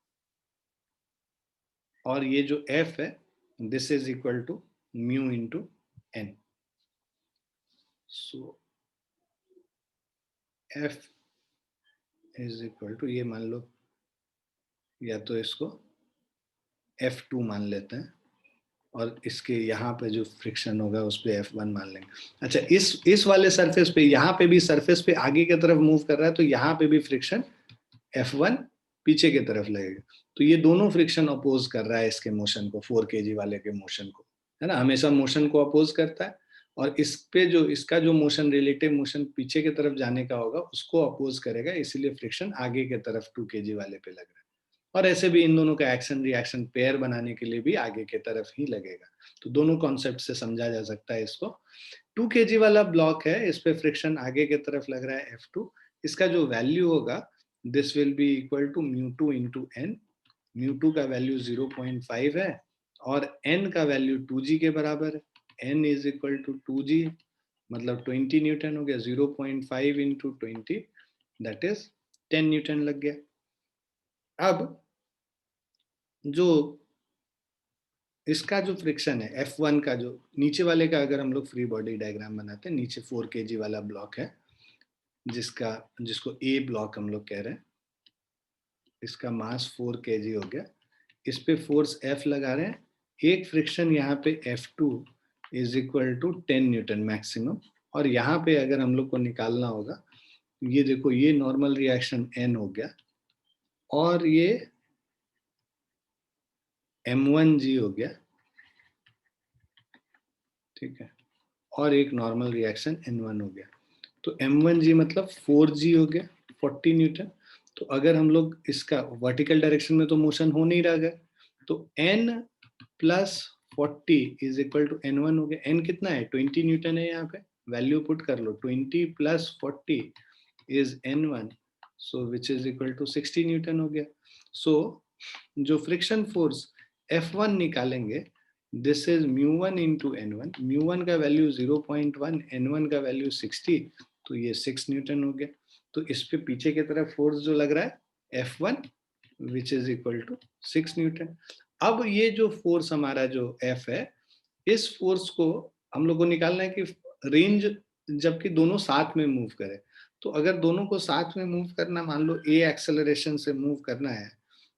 और ये जो F है this is equal to mu into N। So F is equal to, ये मान लो, या तो इसको F2 मान लेते हैं और इसके यहाँ पे जो फ्रिक्शन होगा उस पे F1 मान लेंगे। अच्छा, इस वाले सरफेस पे, यहाँ पे भी सरफेस पे आगे की तरफ मूव कर रहा है तो यहाँ पे भी फ्रिक्शन F1 पीछे की तरफ लगेगा। तो ये दोनों फ्रिक्शन अपोज कर रहा है इसके मोशन को, 4 kg वाले के मोशन को, है ना, हमेशा मोशन को अपोज करता है। और इस पे जो इसका जो मोशन, रिलेटिव मोशन पीछे की तरफ जाने का होगा उसको अपोज करेगा, इसीलिए फ्रिक्शन आगे की तरफ 2 kg वाले पे लग रहा है। और ऐसे भी इन दोनों का एक्शन रिएक्शन पेयर बनाने के लिए भी आगे की तरफ ही लगेगा। तो दोनों कॉन्सेप्ट से समझा जा सकता है इसको। 2 kg वाला ब्लॉक है, इस पे फ्रिक्शन आगे की तरफ लग रहा है F2, इसका जो वैल्यू होगा this will be equal to μ2 into N। μ2 का वैल्यू 0.5 है और N का वैल्यू 2G के बराबर है। N is equal to 2G, मतलब 20 न्यूटन हो गया। 0.5 इंटू 20 दैट इज 10 न्यूटन लग गया। अब जो इसका जो फ्रिक्शन है F1 का, जो नीचे वाले का अगर हम लोग फ्री बॉडी डायग्राम बनाते हैं, नीचे 4 kg वाला ब्लॉक है जिसको A ब्लॉक हम लोग कह रहे हैं, इसका मास 4 kg हो गया, इस पे फोर्स F लगा रहे हैं, एक फ्रिक्शन यहाँ पे F2 is equal to 10 newton maximum. और यहाँ पे अगर हम लोग को निकालना होगा, ये देखो ये नॉर्मल रिएक्शन N हो गया और ये M1G हो गया, ठीक है, और एक नॉर्मल रिएक्शन N1 हो गया। तो M1G मतलब 4G हो गया, 40 न्यूटन। तो अगर हम लोग इसका वर्टिकल डायरेक्शन में तो मोशन हो नहीं रहा है, तो n plus 40 is equal to n1 हो गया। n कितना है? 20 न्यूटन है, यहाँ पे वैल्यू पुट कर लो, 20 plus 40 is n1, so which is equal to 60 newton हो गया। सो जो फ्रिक्शन फोर्स F1 निकालेंगे, दिस इज μ1 इंटू n1, μ1 का वैल्यू 0.1, n1 का वैल्यू 60, तो ये 6 न्यूटन हो गया। तो इस पे पीछे की तरफ फोर्स जो लग रहा है F1 which is equal to 6 newton. अब ये जो फोर्स हमारा जो F है, इस फोर्स को हम लोग को निकालना है कि रेंज जबकि दोनों साथ में मूव करे। तो अगर दोनों को साथ में मूव करना, मान लो a एक्सेलरेशन से मूव करना है,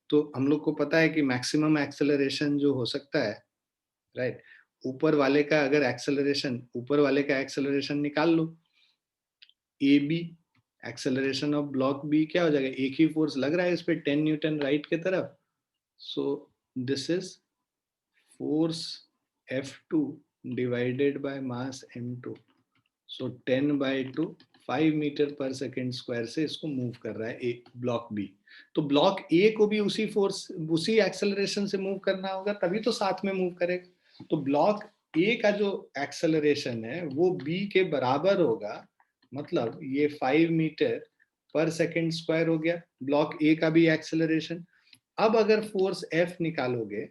तो हम लोग को पता है कि मैक्सिमम एक्सेलरेशन जो हो सकता है, राइट, ऊपर वाले का अगर एक्सेलरेशन, ऊपर वाले का एक्सेलरेशन निकाल लो, A B, acceleration of block B क्या हो जाएगा, एक ही फोर्स लग रहा है इस पे 10 न्यूटन राइट के तरफ, so this is force F2 divided by mass m2, so 10/2, 5 metre पर सेकेंड स्क्वायर से इसको मूव कर रहा है एक ब्लॉक बी। तो ब्लॉक ए को भी उसी फोर्स, उसी एक्सेलरेशन से मूव करना होगा, तभी तो साथ में मूव करेगा। तो ब्लॉक ए का जो एक्सेलरेशन है वो बी के बराबर होगा, मतलब ये 5 मीटर पर सेकेंड स्क्वायर हो गया ब्लॉक ए का भी एक्सेलरेशन। अब अगर फोर्स F निकालोगे,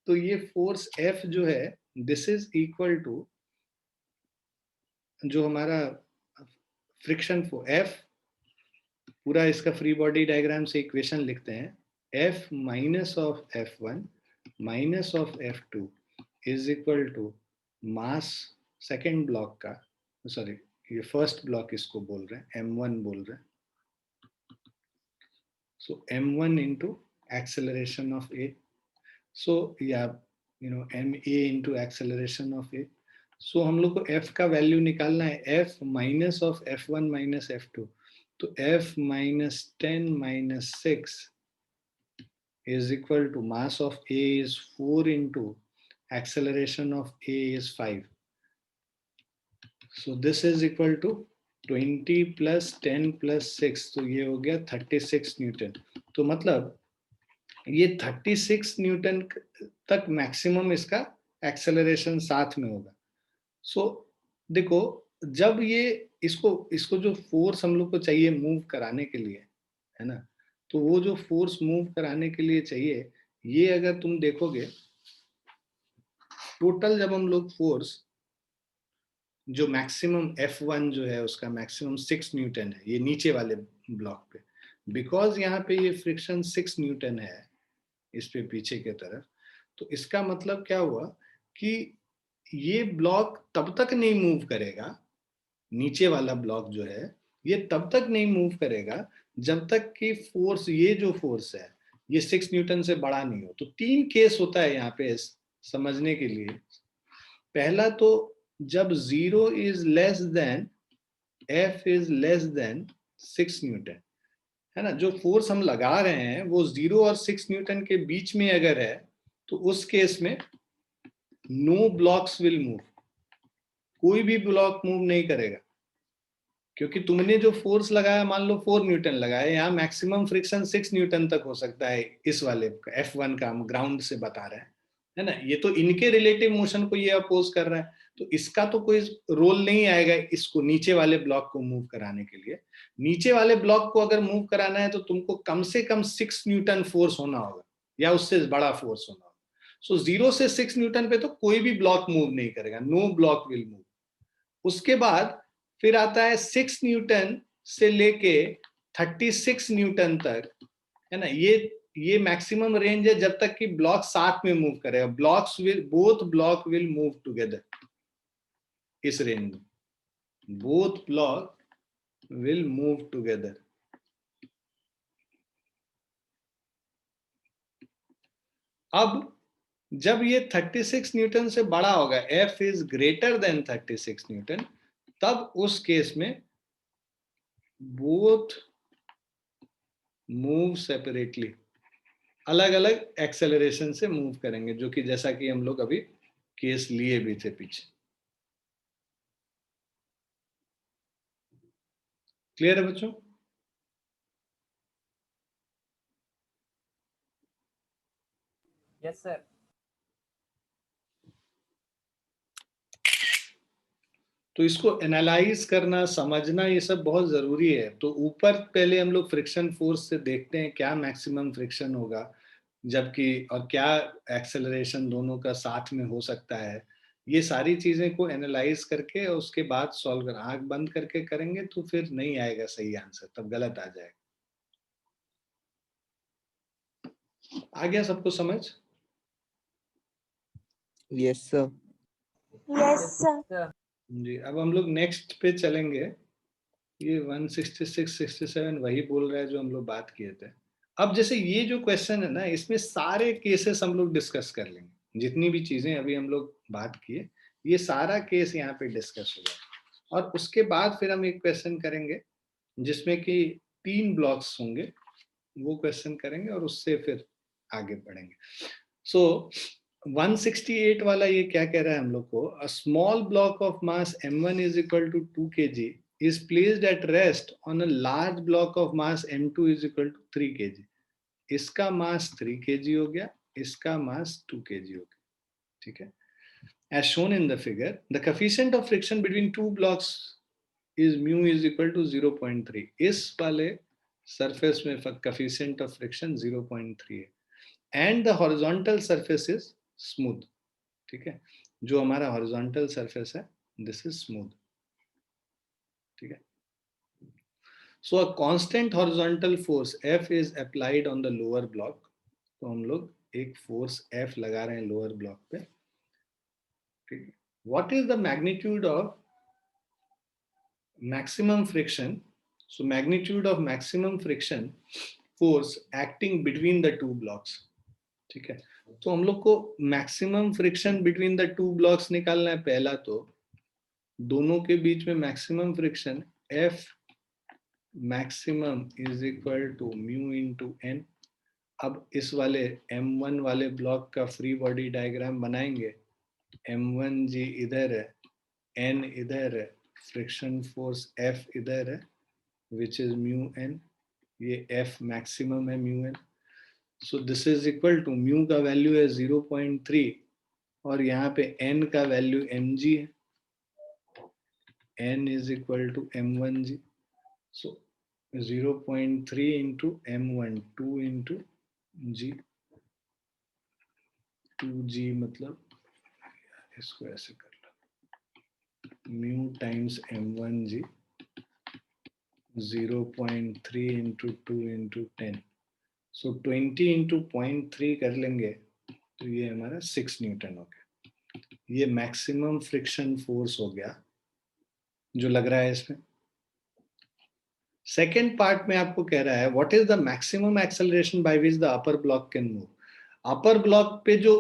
तो ये फोर्स F जो है, दिस इज इक्वल टू जो हमारा फ्रिक्शन फोर्स F, पूरा इसका फ्री बॉडी डायग्राम से इक्वेशन लिखते हैं, F minus of F1 minus of F2 is equal to mass second block का, सॉरी ये फर्स्ट ब्लॉक इसको बोल रहे हैं, M1 बोल रहे हैं, so M1 into acceleration of A, so या MA into acceleration of A। So हम लोग को F का वैल्यू निकालना है, F minus of F1 minus F2, तो F minus 10 minus 6 is equal to mass of A is 4 into acceleration of A is 5. So this is equal to 20 plus 10 plus 6, तो ये हो गया 36 न्यूटन। तो मतलब ये 36 न्यूटन तक मैक्सिमम इसका एक्सेलरेशन साथ में होगा। सो देखो, जब ये इसको जो फोर्स हम लोग को चाहिए मूव कराने के लिए, है ना, तो वो जो फोर्स मूव कराने के लिए चाहिए, ये अगर तुम देखोगे टोटल, जब हम लोग फोर्स जो मैक्सिमम F1 जो है उसका मैक्सिमम 6 न्यूटन है, ये नीचे वाले ब्लॉक पे, बिकॉज यहाँ पे ये फ्रिक्शन 6 न्यूटन है इस पे पीछे के तरफ, तो इसका मतलब क्या हुआ कि ये ब्लॉक तब तक नहीं मूव करेगा, नीचे वाला ब्लॉक जो है ये तब तक नहीं मूव करेगा जब तक कि फोर्स, ये जो फोर्स है ये 6 न्यूटन से बड़ा नहीं हो। तो 3 केस होता है यहाँ पे समझने के लिए। पहला तो जब 0 is less then, F is less then 6 Newton, है ना, जो फोर्स हम लगा रहे हैं वो 0 और 6 न्यूटन के बीच में अगर है, तो उस केस में नो ब्लॉक्स विल मूव, कोई भी ब्लॉक मूव नहीं करेगा, क्योंकि तुमने जो फोर्स लगाया, मान लो 4 न्यूटन लगाया, यहाँ मैक्सिमम फ्रिक्शन 6 न्यूटन तक हो सकता है, इस वाले F1 का हम ग्राउंड से बता रहे हैं, है ना, ये तो इनके रिलेटिव मोशन को ये अपोज कर रहा है, तो इसका तो कोई रोल नहीं आएगा इसको नीचे वाले ब्लॉक को मूव कराने के लिए। नीचे वाले ब्लॉक को अगर मूव कराना है तो तुमको कम से कम 6 न्यूटन फोर्स होना होगा या उससे बड़ा फोर्स होना होगा। सो 0 से 6 न्यूटन पे तो कोई भी ब्लॉक मूव नहीं करेगा, नो ब्लॉक विल मूव। उसके बाद फिर आता है 6 न्यूटन से लेके 36 न्यूटन तक, है ना, ये मैक्सिमम रेंज है जब तक कि ब्लॉक साथ में मूव करेगा, both block will move together, इस रेंज में both block will move together. अब जब ये 36 न्यूटन से बड़ा होगा, F is greater than 36 Newton, तब उस केस में बोथ मूव सेपरेटली, अलग अलग एक्सेलरेशन से मूव करेंगे, जो कि जैसा कि हम लोग अभी केस लिए भी थे पीछे। क्लियर है बच्चों? Yes sir. तो इसको एनालाइज करना, समझना, ये सब बहुत जरूरी है। तो ऊपर पहले हम लोग फ्रिक्शन फोर्स से देखते हैं क्या मैक्सिमम फ्रिक्शन होगा, जबकि और क्या एक्सेलरेशन दोनों का साथ में हो सकता है। ये सारी चीजें को एनालाइज करके और उसके बाद सॉल्व कर, आंख बंद करके करेंगे तो फिर नहीं आएगा सही आंसर, तब गलत आ जाएगा। आ गया सबको समझ? Yes sir. Yes, sir. जी, अब हम लोग नेक्स्ट पे चलेंगे। ये 166, 67 वही बोल रहा है जो हम लोग बात किए थे। अब जैसे ये जो क्वेश्चन है ना, इसमें सारे केसेस हम लोग डिस्कस कर लेंगे, जितनी भी चीजें अभी हम लोग बात किए ये सारा केस यहाँ पे डिस्कस होगा। और उसके बाद फिर हम एक क्वेश्चन करेंगे जिसमें कि 3 ब्लॉक्स होंगे, वो क्वेश्चन करेंगे और उससे फिर आगे बढ़ेंगे। सो 168 वाला ये क्या कह रहा है हम लोग को, a small block of mass m1 is equal to 2 kg is placed at rest on a large block of mass m2 is equal to 3 kg। इसका मास 3 kg हो गया, इसका मास 2 kg हो गया, ठीक है। As shown in the figure, the coefficient of friction between two blocks is mu is equal to 0.3। इस वाले सरफेस में coefficient of friction 0.3 है, and the horizontal surface is smooth, ठीक है। जो हमारा horizontal surface है, this is smooth, ठीक है। So a constant horizontal force F is applied on the lower block। तो हम लोग एक force F लगा रहे हैं lower block पे, ठीक है। What is the magnitude of maximum friction? So magnitude of maximum friction force acting between the two blocks, ठीक है। तो हम लोग को maximum friction between the two blocks निकालना है। पहला तो दोनों के बीच में maximum friction F maximum is equal to mu into n। अब इस वाले M1 वाले ब्लॉक का फ्री बॉडी डायग्राम बनाएंगे। M1G इधर है, N इधर है, फ्रिक्शन फोर्स F इधर है, विच इज म्यू n। ये F मैक्सिमम है mu n। So this is equal to mu का वैल्यू है 0.3 और यहाँ पे n का वैल्यू mg है। n is equal to m1g। So 0.3 into m1, 2 into g, 2g मतलब इसको ऐसे कर लो, mu times m1g 0.3 into 2 into 10। So 20 into 0.3 कर लेंगे तो ये हमारा 6 न्यूटन हो गया। ये मैक्सिमम फ्रिक्शन फोर्स हो गया जो लग रहा है इसमें। सेकेंड पार्ट में आपको कह रहा है what is the maximum acceleration by which the upper block can move. Upper block पे जो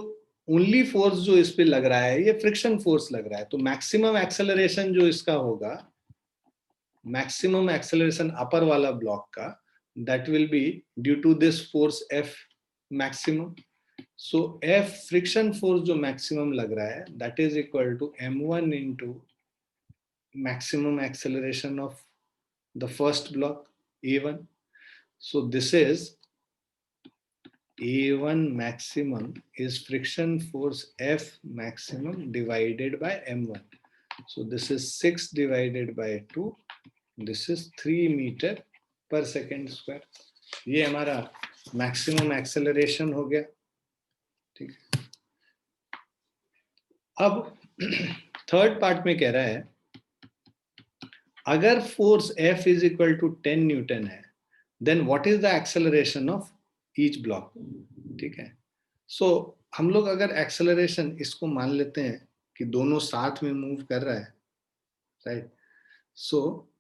ओनली फोर्स जो इस पे लग रहा है ये फ्रिक्शन फोर्स लग रहा है, तो मैक्सिमम एक्सेलरेशन जो इसका होगा, मैक्सिमम एक्सेलरेशन अपर वाला ब्लॉक का, that will be due to this force F maximum. So F friction force जो मैक्सिमम लग रहा है that is equal to m1 into maximum acceleration of the first block A1। So this is A1 maximum is friction force F maximum divided by M1। So this is 6 divided by 2, this is 3 meter per second square। ये हमारा मैक्सिमम एक्सेलरेशन हो गया, ठीक है। अब थर्ड पार्ट में कह रहा है अगर force F is equal to 10 newton है then what is the acceleration of each block, ठीक है। सो हम लोग अगर एक्सेलरेशन इसको मान लेते हैं कि दोनों साथ में मूव कर रहा है, राइट। सो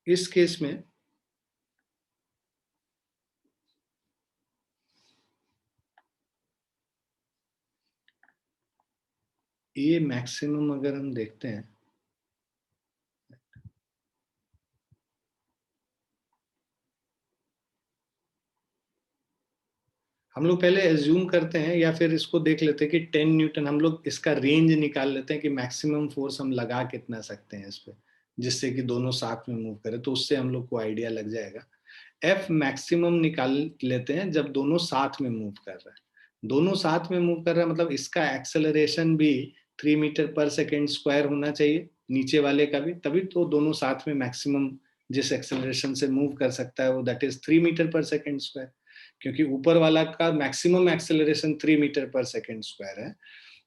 इस केस में ये मैक्सिमम अगर हम देखते हैं, हम लोग पहले एज्यूम करते हैं या फिर इसको देख लेते हैं कि 10 न्यूटन, हम लोग इसका रेंज निकाल लेते हैं कि मैक्सिमम फोर्स हम लगा कितना सकते हैं इस पे जिससे कि दोनों साथ में मूव करें, तो उससे हम लोग को आइडिया लग जाएगा। F मैक्सिमम निकाल लेते हैं जब दोनों साथ में मूव कर रहा है। दोनों साथ में मूव कर रहा है, मतलब इसका एक्सेलरेशन भी 3 मीटर पर सेकेंड स्क्वायर होना चाहिए, नीचे वाले का भी, तभी तो दोनों साथ में मैक्सिमम जिस एक्सेलरेशन से मूव कर सकता है वो दैट इज 3 मीटर पर सेकेंड स्क्वायर, क्योंकि ऊपर वाला का मैक्सिमम एक्सेलरेशन 3 मीटर पर सेकेंड स्क्वायर है।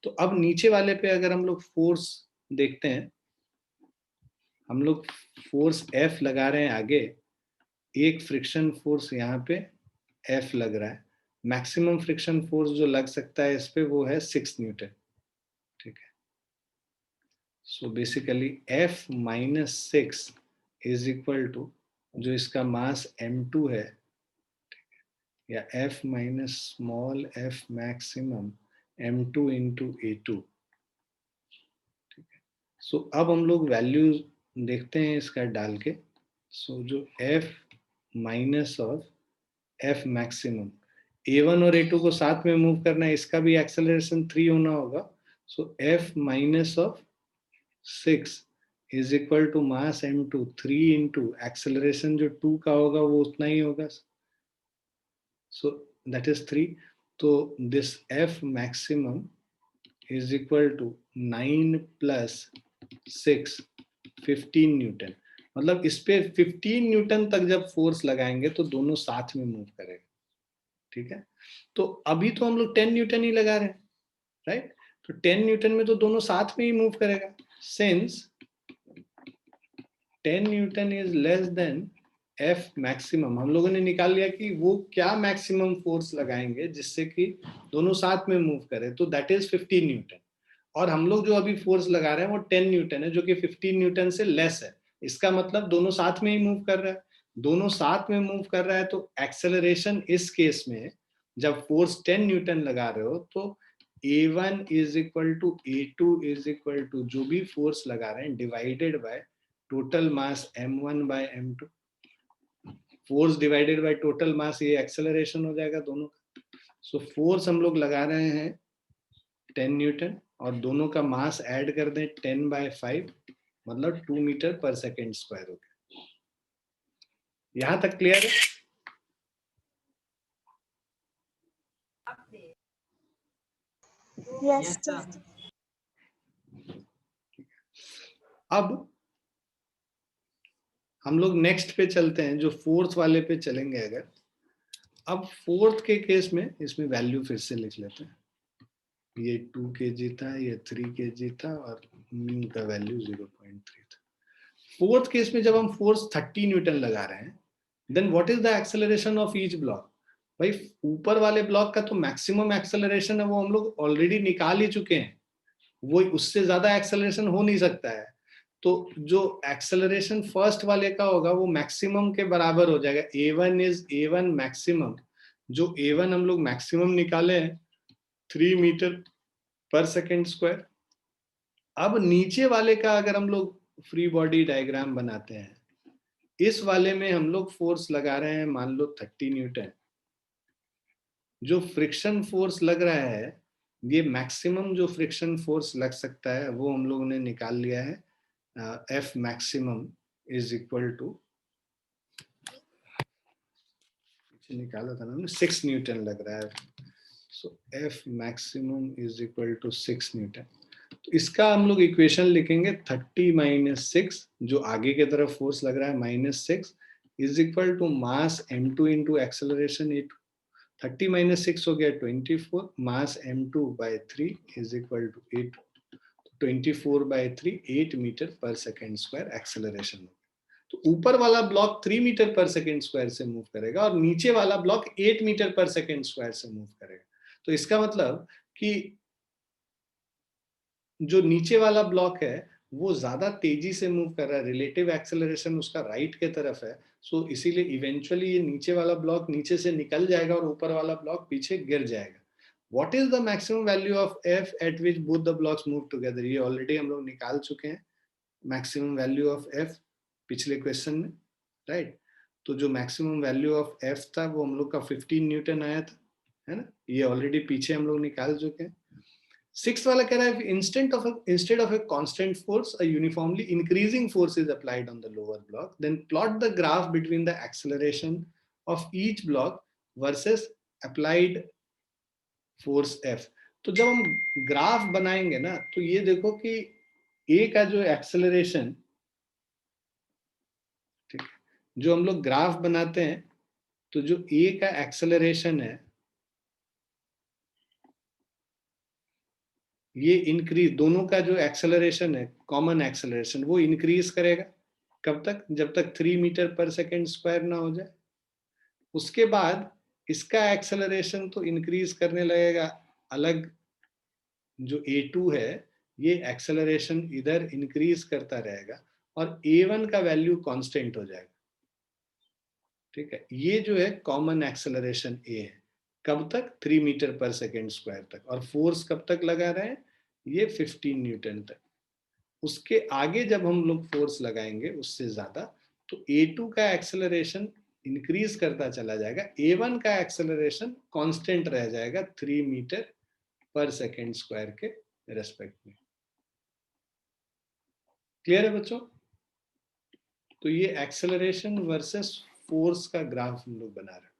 तो अब नीचे वाले पे अगर हम लोग फोर्स देखते हैं, हम लोग फोर्स F लगा रहे हैं आगे, एक फ्रिक्शन फोर्स यहाँ पे F लग रहा है, मैक्सिमम फ्रिक्शन फोर्स जो लग सकता है इस पे वो है 6 न्यूटन, ठीक है। So basically F minus 6 is equal to जो इसका मास m2 है, या F minus small f maximum m2 into a2, ठीक है। सो अब हम लोग वैल्यू देखते हैं इसका डाल के। सो जो F minus of F maximum, A1 और A2 को साथ में मूव करना है, इसका भी एक्सेलरेशन 3 होना होगा। So F minus of 6 is equal to mass m2 3 into acceleration जो 2 का होगा वो उतना ही होगा, सो दैट इज 3। तो this F maximum is equal to 9 plus 6 15 newton, मतलब इस पे 15 न्यूटन तक जब फोर्स लगाएंगे तो दोनों साथ में मूव करेगा, ठीक है। तो अभी तो हम लोग 10 न्यूटन ही लगा रहे हैं, राइट, तो 10 न्यूटन में तो दोनों साथ में ही मूव करेगा, since 10 Newton is less then F maximum. हम लोगों ने निकाल लिया कि वो क्या मैक्सिमम फोर्स लगाएंगे जिससे कि दोनों साथ में मूव करे, तो दैट इज 15 न्यूटन, और हम लोग जो अभी फोर्स लगा रहे हैं वो 10 न्यूटन है जो कि 15 न्यूटन से लेस है। इसका मतलब दोनों साथ में ही मूव कर रहा है, दोनों साथ में मूव कर रहा है, तो एक्सेलरेशन इस केस में जब फोर्स 10 न्यूटन लगा रहे हो तो A1 is equal to A2 is equal to जो भी फोर्स लगा रहे हैं divided by total mass m1 by m2, force divided by total mass, ये एक्सेलरेशन हो जाएगा दोनों का। सो फोर्स हम लोग लगा रहे हैं 10 न्यूटन और दोनों का मास ऐड कर दें 10 बाय 5, मतलब 2 मीटर पर सेकेंड स्क्वायर हो गया। यहां तक क्लियर है? Yes, sir. अब हम लोग नेक्स्ट पे चलते हैं, जो फोर्थ वाले पे चलेंगे अगर। अब फोर्थ के केस में इसमें वैल्यू फिर से लिख लेते हैं, ये 2 kg था, ये 3 kg था और म्यू का वैल्यू 0.3 था। फोर्थ केस में जब हम फोर्स 30 न्यूटन लगा रहे हैं, then what is the acceleration of each block? भाई ऊपर वाले ब्लॉक का तो मैक्सिमम एक्सेलरेशन है वो हम लोग ऑलरेडी निकाल ही चुके हैं, वो उससे ज्यादा एक्सेलरेशन हो नहीं सकता है। तो जो एक्सेलरेशन फर्स्ट वाले का होगा वो मैक्सिमम के बराबर हो जाएगा, A1 इज A1 मैक्सिमम, जो A1 हम लोग मैक्सिमम निकाले हैं 3 मीटर पर सेकेंड स्क्वायर। अब नीचे वाले का अगर हम लोग फ्री बॉडी डायग्राम बनाते हैं, इस वाले में हम लोग फोर्स लगा रहे हैं मान लो 30 न्यूटन, जो फ्रिक्शन फोर्स लग रहा है, ये मैक्सिमम जो फ्रिक्शन फोर्स लग सकता है वो हम लोगों ने निकाल लिया है, F maximum is equal to, निकाला था ना, 6 न्यूटन लग रहा है। So F maximum is equal to 6 newton. तो इसका हम लोग इक्वेशन लिखेंगे 30 माइनस 6, जो आगे की तरफ फोर्स लग रहा है -6 is equal to mass m2 into acceleration a2। 30 minus 6 हो गया 24, mass m2 by 3 is equal to 8, 24 by 3 8 metre पर सेकेंड स्क्वायर एक्सेलरेशन होगा। तो ऊपर वाला ब्लॉक 3 मीटर पर सेकेंड स्क्वायर से मूव करेगा और नीचे वाला ब्लॉक 8 मीटर पर सेकेंड स्क्वायर से मूव करेगा। तो इसका मतलब कि जो नीचे वाला ब्लॉक है वो ज्यादा तेजी से मूव कर रहा है, रिलेटिव एक्सेलरेशन उसका राइट के तरफ है। सो इसीलिए इवेंचुअली ये नीचे वाला ब्लॉक नीचे से निकल जाएगा और ऊपर वाला ब्लॉक पीछे गिर जाएगा। What is the maximum value of F eight which both the blocks move together? ये ऑलरेडी हम लोग निकाल चुके हैं मैक्सिमम वैल्यू ऑफ F पिछले क्वेश्चन में, राइट। तो जो मैक्सिमम वैल्यू ऑफ F था वो हम लोग का 15 न्यूटन आया था, है ना, ये ऑलरेडी पीछे हम लोग निकाल चुके हैं। सिक्स वाला कह रहा है instead of a constant force a uniformly increasing force is applied on the lower block, then plot the graph between the acceleration of each block versus applied force F। तो जब हम ग्राफ बनाएंगे ना, तो ये देखो कि A का जो एक्सेलरेशन, ठीक है, जो हम लोग ग्राफ बनाते हैं, तो जो A का एक्सेलरेशन है ये इंक्रीज, दोनों का जो एक्सेलरेशन है, कॉमन एक्सेलरेशन, वो इंक्रीज करेगा। कब तक? जब तक 3 मीटर पर सेकेंड स्क्वायर ना हो जाए। उसके बाद इसका एक्सेलरेशन तो इंक्रीज करने लगेगा अलग, जो A2 है ये एक्सेलरेशन इधर इंक्रीज करता रहेगा और A1 का वैल्यू कांस्टेंट हो जाएगा। ठीक है, ये जो है कॉमन एक्सेलरेशन A है। कब तक? 3 मीटर पर सेकेंड स्क्वायर तक। और फोर्स कब तक लगा रहे हैं? ये 15 न्यूटन तक। उसके आगे जब हम लोग फोर्स लगाएंगे उससे ज्यादा, तो A2 का एक्सेलरेशन इंक्रीज करता चला जाएगा, A1 का एक्सेलरेशन कांस्टेंट रह जाएगा 3 मीटर पर सेकेंड स्क्वायर के रेस्पेक्ट में। क्लियर है बच्चों? तो ये एक्सेलरेशन वर्सेस फोर्स का ग्राफ हम लोग बना रहे हैं।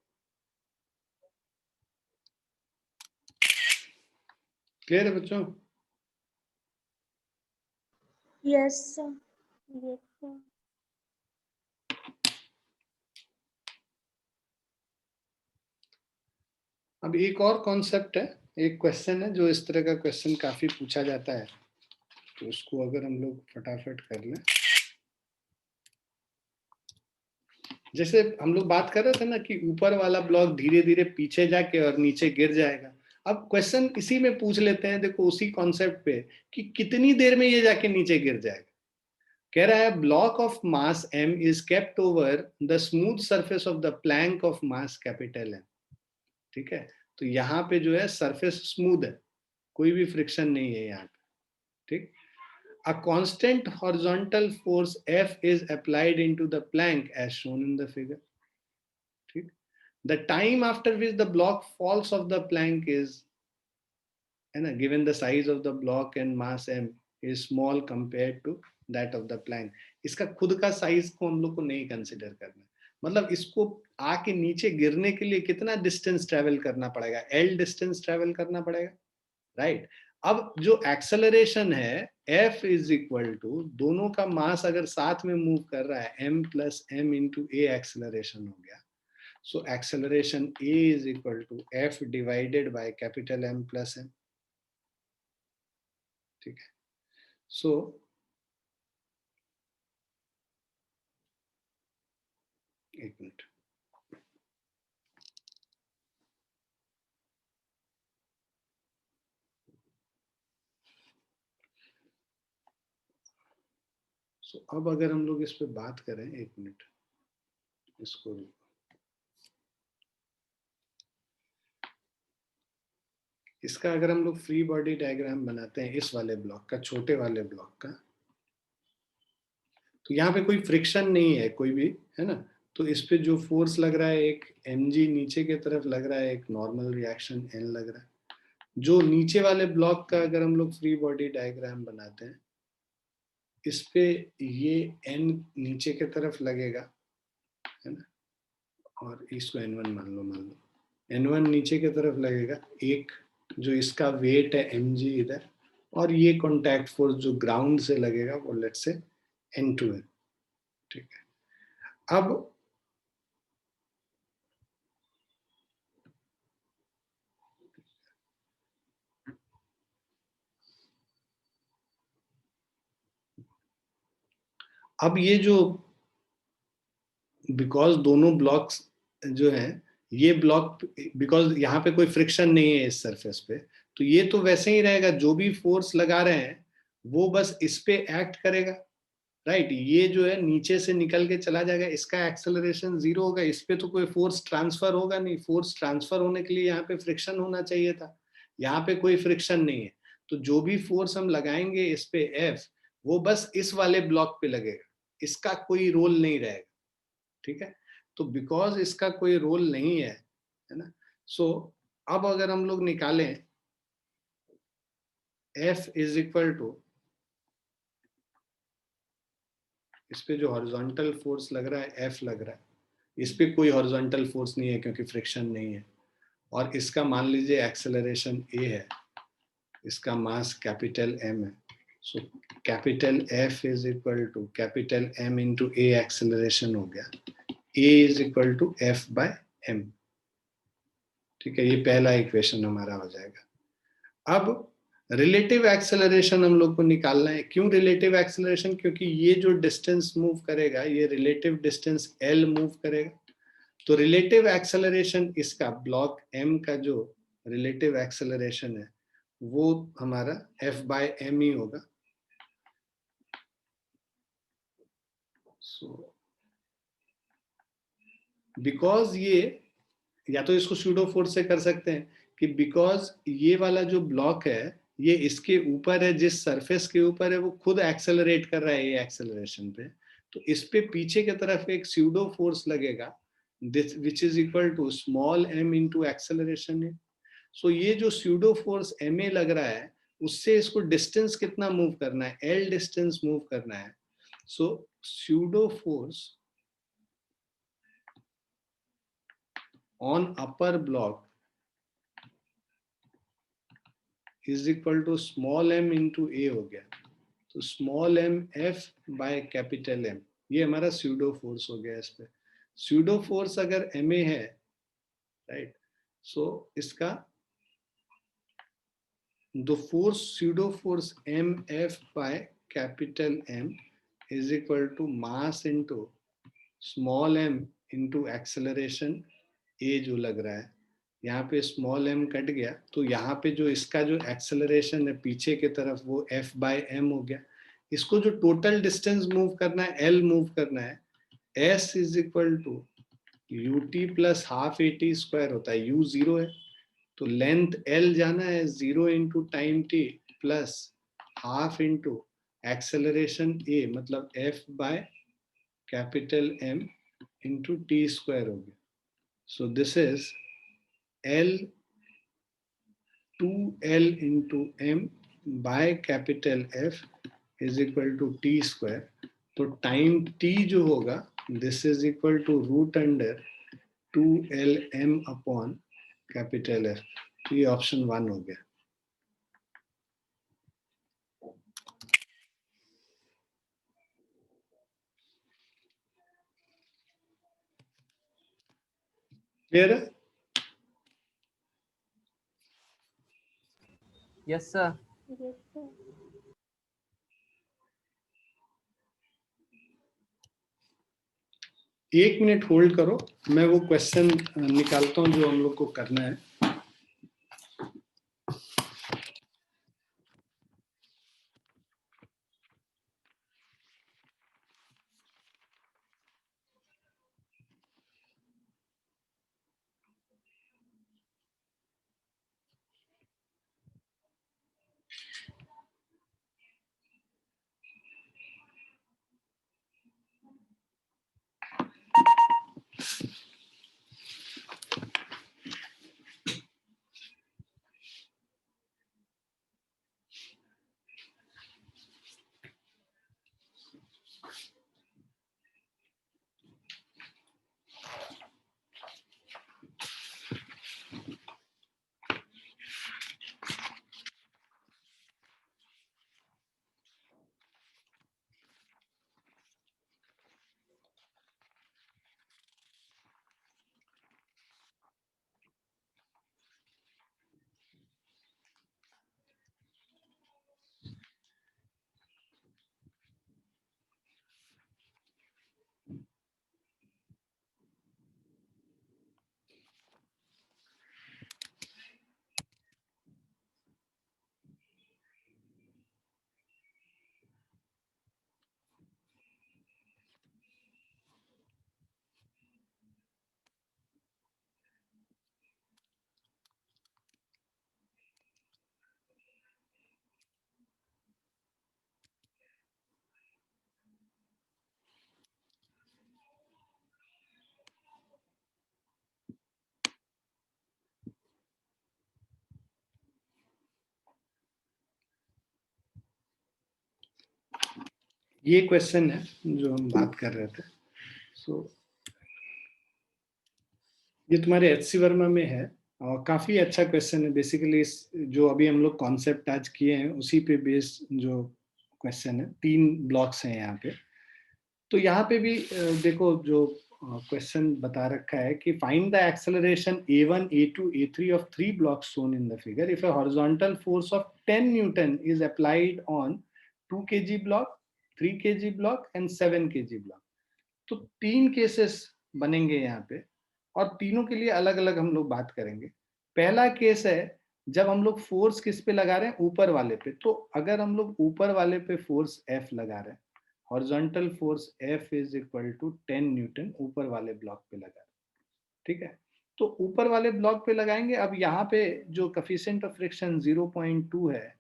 क्लियर है बच्चों? Yes, sir. Yes, sir. अब एक और कॉन्सेप्ट है, एक क्वेश्चन है जो इस तरह का क्वेश्चन काफी पूछा जाता है, तो उसको अगर हम लोग फटाफट कर लें। जैसे हम लोग बात कर रहे थे ना कि ऊपर वाला ब्लॉक धीरे धीरे पीछे जाके और नीचे गिर जाएगा। अब क्वेश्चन इसी में पूछ लेते हैं, देखो उसी कॉन्सेप्ट पे, कि कितनी देर में ये जाके नीचे गिर जाएगा। कह रहा है block of mass m is kept over the smooth surface of the plank of mass capital M। ठीक है, तो यहाँ पे जो है सरफेस स्मूथ है, कोई भी फ्रिक्शन नहीं है यहाँ पे। ठीक, a constant horizontal force F is applied into the plank as shown in the figure. ठीक, the time after which the block falls off the plank is, है ना, given the size of the block and mass m is small compared to that of the plank। इसका खुद का साइज को हम लोग को नहीं कंसिडर करना, मतलब इसको आके नीचे गिरने के लिए कितना डिस्टेंस ट्रेवल करना पड़ेगा? L डिस्टेंस ट्रेवल करना पड़ेगा, राइट। अब जो एक्सेलरेशन है F इज इक्वल टू, दोनों का मास अगर साथ में मूव कर रहा है, m प्लस m इंटू ए एक्सेलरेशन हो गया। So acceleration A is equal to F divided by capital M plus M। ठीक है, सो एक मिनट, सो अब अगर हम लोग इस पे बात करें, एक मिनट इसको, इसका अगर हम लोग फ्री बॉडी डायग्राम बनाते हैं इस वाले ब्लॉक का, छोटे वाले ब्लॉक का, तो यहाँ पे कोई फ्रिक्शन नहीं है कोई भी, है ना। तो इस पे जो फोर्स लग रहा है एक mg नीचे की तरफ लग रहा है, एक नॉर्मल रिएक्शन n लग रहा है। जो नीचे वाले ब्लॉक का अगर हम लोग फ्री बॉडी डायग्राम बनाते हैं, इस पे ये n नीचे की तरफ लगेगा, है ना, और इसको n1 मान लो n1 नीचे की तरफ लगेगा, एक जो इसका वेट है mg इधर, और ये कॉन्टैक्ट फोर्स जो ग्राउंड से लगेगा वो लेट्स से n2 है। ठीक है, अब ये जो, बिकॉज दोनों ब्लॉक्स जो हैं, ये ब्लॉक, बिकॉज यहाँ पे कोई फ्रिक्शन नहीं है इस सरफेस पे, तो ये तो वैसे ही रहेगा, जो भी फोर्स लगा रहे हैं वो बस इस पे एक्ट करेगा, राइट। ये जो है नीचे से निकल के चला जाएगा, इसका एक्सेलरेशन 0 होगा, इस पे तो कोई फोर्स ट्रांसफर होगा नहीं। फोर्स ट्रांसफर होने के लिए यहाँ पे फ्रिक्शन होना चाहिए था, यहाँ पे कोई फ्रिक्शन नहीं है। तो जो भी फोर्स हम लगाएंगे इस पे F, वो बस इस वाले ब्लॉक पे लगेगा, इसका कोई रोल नहीं रहेगा। ठीक है, तो बिकॉज इसका कोई रोल नहीं है ना, सो अब अगर हम लोग निकालें F इज इक्वल टू, इस पे जो हॉरिजॉन्टल फोर्स लग रहा है F लग रहा है, इस पे कोई हॉरिजॉन्टल फोर्स नहीं है क्योंकि फ्रिक्शन नहीं है, और इसका मान लीजिए एक्सेलरेशन ए है, इसका मास कैपिटल एम है, so capital F is equal to capital M into A acceleration हो गया, a is equal to F by M. ठीक है, ये पहला इक्वेशन हमारा हो जाएगा। अब रिलेटिव एक्सेलरेशन हम लोग को निकालना है। क्यों रिलेटिव एक्सेलरेशन? क्योंकि ये जो डिस्टेंस मूव करेगा, ये रिलेटिव डिस्टेंस एल मूव करेगा। तो रिलेटिव एक्सेलरेशन इसका ब्लॉक एम का जो रिलेटिव एक्सेलरेशन है वो हमारा एफ बाय एम ही होगा। सो बिकॉज ये, या तो इसको स्यूडो फोर्स से कर सकते हैं कि बिकॉज ये वाला जो ब्लॉक है ये इसके ऊपर है, जिस सरफेस के ऊपर है वो खुद एक्सेलरेट कर रहा है ये एक्सेलरेशन पे, तो इस पे पीछे की तरफ एक स्यूडो फोर्स लगेगा this which is equal to small M into acceleration है। सो ये जो स्यूडो फोर्स एम ए लग रहा है उससे इसको डिस्टेंस कितना मूव करना है, एल डिस्टेंस मूव करना है। So pseudo force on upper block is equal to small M into ए हो गया। तो small M F by capital M, ये हमारा स्यूडो फोर्स हो गया। इस पे स्यूडो फोर्स अगर एम ए है, राइट, सो इसका the force pseudo force M F by capital M is equal to mass into small M into acceleration a जो लग रहा है। यहाँ पे स्मॉल एम कट गया तो यहाँ पे जो इसका जो एक्सेलरेशन है पीछे की तरफ वो एफ बाय एम हो गया। इसको जो टोटल डिस्टेंस मूव करना है, एल मूव करना है, S is equal to U T plus half A T square होता है, यू जीरो है तो लेंथ एल जाना है zero into time T plus half into acceleration a मतलब F by capital M into T square हो गया। So this is L 2L into M by capital F is equal to T square। तो टाइम T जो होगा this is equal to root under 2LM upon capital F। तो ये ऑप्शन 1 हो गया। क्लियर है? Yes sir. Yes, sir. एक मिनट होल्ड करो, मैं वो क्वेश्चन निकालता हूं जो हम लोग को करना है। ये क्वेश्चन है जो हम बात कर रहे थे। सो ये तुम्हारे एचसी वर्मा में है, काफी अच्छा क्वेश्चन है। बेसिकली जो अभी हम लोग कॉन्सेप्ट आज किए हैं उसी पे बेस्ड जो क्वेश्चन है, 3 ब्लॉक्स हैं यहाँ पे। तो यहाँ पे भी देखो जो क्वेश्चन बता रखा है कि find the acceleration a1 a2 a3 of 3 blocks shown in the figure if a horizontal force of 10 Newton is applied on 2 kg block, 3 kg block and 7 kg block। तो 3 केसेस बनेंगे यहाँ पे और तीनों के लिए अलग अलग हम लोग बात करेंगे। पहला केस है जब हम लोग फोर्स किस पे लगा रहे हैं, ऊपर वाले पे। तो अगर हम लोग ऊपर वाले पे फोर्स F लगा रहे हैं, horizontal force F is equal to 10 newton ऊपर वाले ब्लॉक पे लगा रहे हैं, ठीक है। तो ऊपर वाले ब्लॉक पे लगाएंगे। अब यहाँ पे जो कफिशिएंट ऑफ फ्रिक्शन 0.2 है,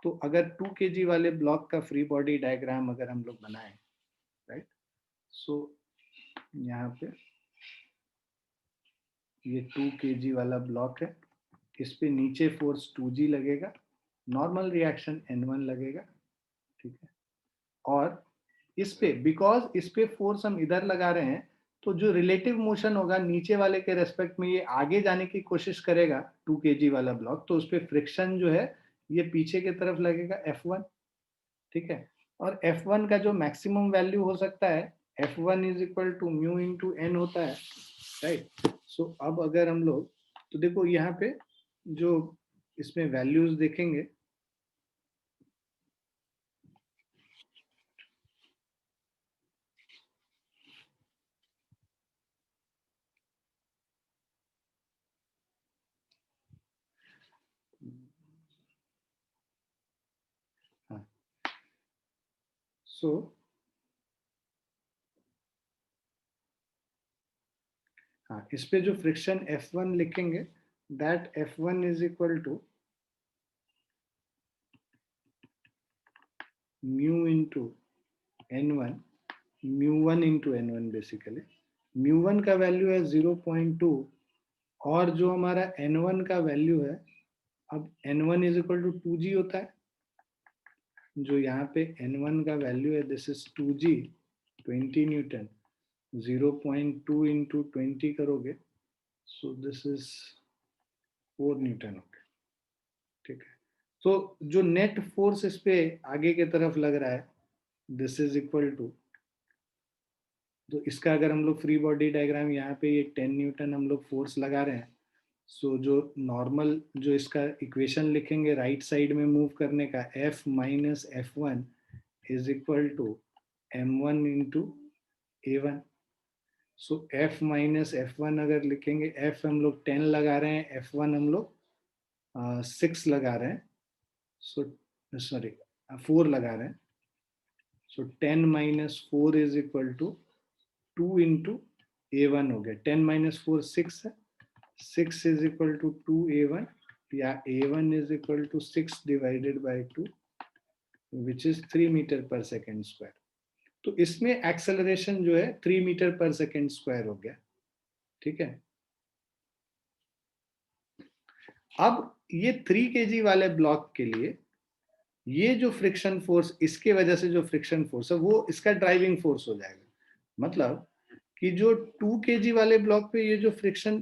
तो अगर 2 kg वाले ब्लॉक का फ्री बॉडी डायग्राम अगर हम लोग बनाएं, राइट, सो यहाँ पे ये 2 kg वाला ब्लॉक है, इस पे नीचे फोर्स 2g लगेगा, नॉर्मल रिएक्शन N1 लगेगा, ठीक है। और इस पे बिकॉज इस पे फोर्स हम इधर लगा रहे हैं, तो जो रिलेटिव मोशन होगा नीचे वाले के रेस्पेक्ट में, ये आगे जाने की कोशिश करेगा 2 kg वाला ब्लॉक, तो उस पे फ्रिक्शन जो है ये पीछे की तरफ लगेगा F1, ठीक है। और F1 का जो मैक्सिमम वैल्यू हो सकता है, F1 is equal to mu into N होता है, राइट। सो अब अगर हम लोग, तो देखो यहाँ पे जो इसमें वैल्यूज देखेंगे, हाँ, सो हाँ, इस पे जो फ्रिक्शन F1 लिखेंगे, that F1 is equal to mu into N1, म्यू1 इंटू N1 बेसिकली। म्यू1 का वैल्यू है 0.2 और जो हमारा N1 का वैल्यू है, अब N1 is equal to 2g होता है, जो यहाँ पे N1 का वैल्यू है, this is 2g 20 Newton, 0.2 into 20 करोगे, सो दिस इज 4 न्यूटन हो गया, ठीक है। तो जो नेट फोर्स इस पे आगे की तरफ लग रहा है, दिस इज इक्वल टू, तो इसका अगर हम लोग फ्री बॉडी डायग्राम, यहाँ पे ये 10 न्यूटन हम लोग फोर्स लगा रहे हैं, सो जो नॉर्मल जो इसका इक्वेशन लिखेंगे राइट साइड में मूव करने का, F minus F1 is equal to M1 into A1। सो F माइनस F1 अगर लिखेंगे, F हम लोग 10 लगा रहे हैं, F1 हम लोग 6 लगा रहे हैं, सो सॉरी 4 लगा रहे हैं, so 10 minus 4 is equal to 2 into A1 हो गया। 10 माइनस 4 6 है, 6 इज इक्वल टू 2A1, या A1 is equal to 6 divided by 2 which is 3 metre पर सेकेंड स्क्वायर। तो इसमें एक्सेलरेशन जो है 3 मीटर पर सेकेंड स्क्वायर हो गया, ठीक है। अब ये 3 kg वाले ब्लॉक के लिए ये जो फ्रिक्शन फोर्स, इसके वजह से जो फ्रिक्शन फोर्स है वो इसका ड्राइविंग फोर्स हो जाएगा। मतलब कि जो 2 kg वाले ब्लॉक पे ये जो फ्रिक्शन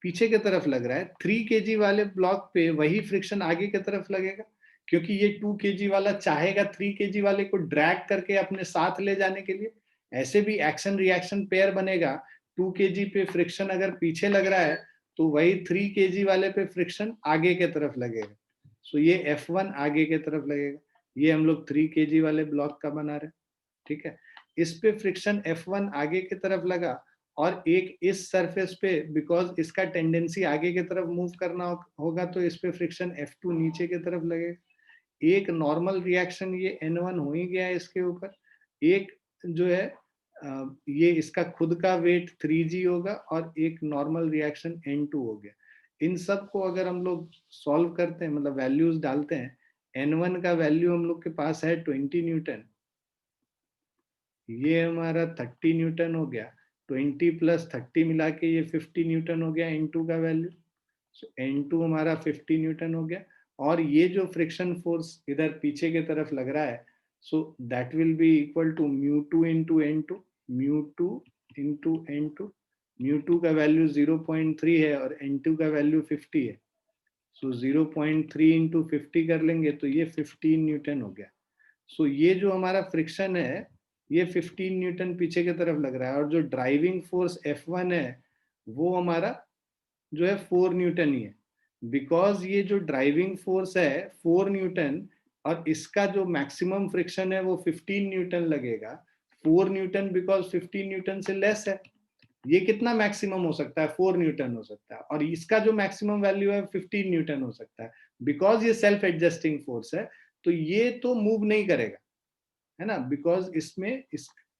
पीछे की तरफ लग रहा है, 3 kg वाले ब्लॉक पे वही फ्रिक्शन आगे की तरफ लगेगा, क्योंकि ये 2 kg वाला चाहेगा 3 kg वाले को ड्रैग करके अपने साथ ले जाने के लिए। ऐसे भी एक्शन रिएक्शन पेयर बनेगा, 2 kg पे फ्रिक्शन अगर पीछे लग रहा है, तो वही 3 kg वाले पे फ्रिक्शन आगे की तरफ लगेगा। सो ये F1 आगे की तरफ लगेगा। ये हम लोग 3 kg वाले ब्लॉक का बना रहे हैं, ठीक है। इस पे फ्रिक्शन F1 आगे की तरफ लगा, और एक इस सरफेस पे बिकॉज इसका टेंडेंसी आगे की तरफ मूव करना होगा, तो इस पे फ्रिक्शन F2 नीचे की तरफ लगेगा। एक नॉर्मल रिएक्शन ये N1 हो ही गया है इसके ऊपर। एक जो है ये इसका खुद का वेट 3g होगा, और एक नॉर्मल रिएक्शन N2 हो गया। इन सब को अगर हम लोग सॉल्व करते हैं, मतलब वैल्यूज डालते हैं, N1 का वैल्यू हम लोग के पास है 20 न्यूटन, ये हमारा 30 न्यूटन हो गया, 20 प्लस 30 मिला के ये 50 न्यूटन हो गया N2 का वैल्यू। सो N2 हमारा 50 न्यूटन हो गया, और ये जो फ्रिक्शन फोर्स इधर पीछे की तरफ लग रहा है, so that will be equal to म्यू2 इंटू N2, म्यू2 इंटू N2, μ2 का वैल्यू 0.3 है और n2 का वैल्यू 50 है, सो 0.3 इंटू 50 कर लेंगे तो ये 15 न्यूटन हो गया। सो ये जो हमारा फ्रिक्शन है ये 15 न्यूटन पीछे की तरफ लग रहा है, और जो ड्राइविंग फोर्स F1 है वो हमारा जो है 4 न्यूटन ही है, बिकॉज ये जो ड्राइविंग फोर्स है 4 न्यूटन और इसका जो मैक्सिमम फ्रिक्शन है वो 15 न्यूटन लगेगा। 4 न्यूटन बिकॉज 15 न्यूटन से लेस है, ये कितना मैक्सिमम हो सकता है? 4 न्यूटन हो सकता है, और इसका जो मैक्सिमम वैल्यू है 15 न्यूटन हो सकता है, बिकॉज ये सेल्फ एडजस्टिंग फोर्स है। तो ये तो मूव नहीं करेगा, है ना, बिकॉज इसमें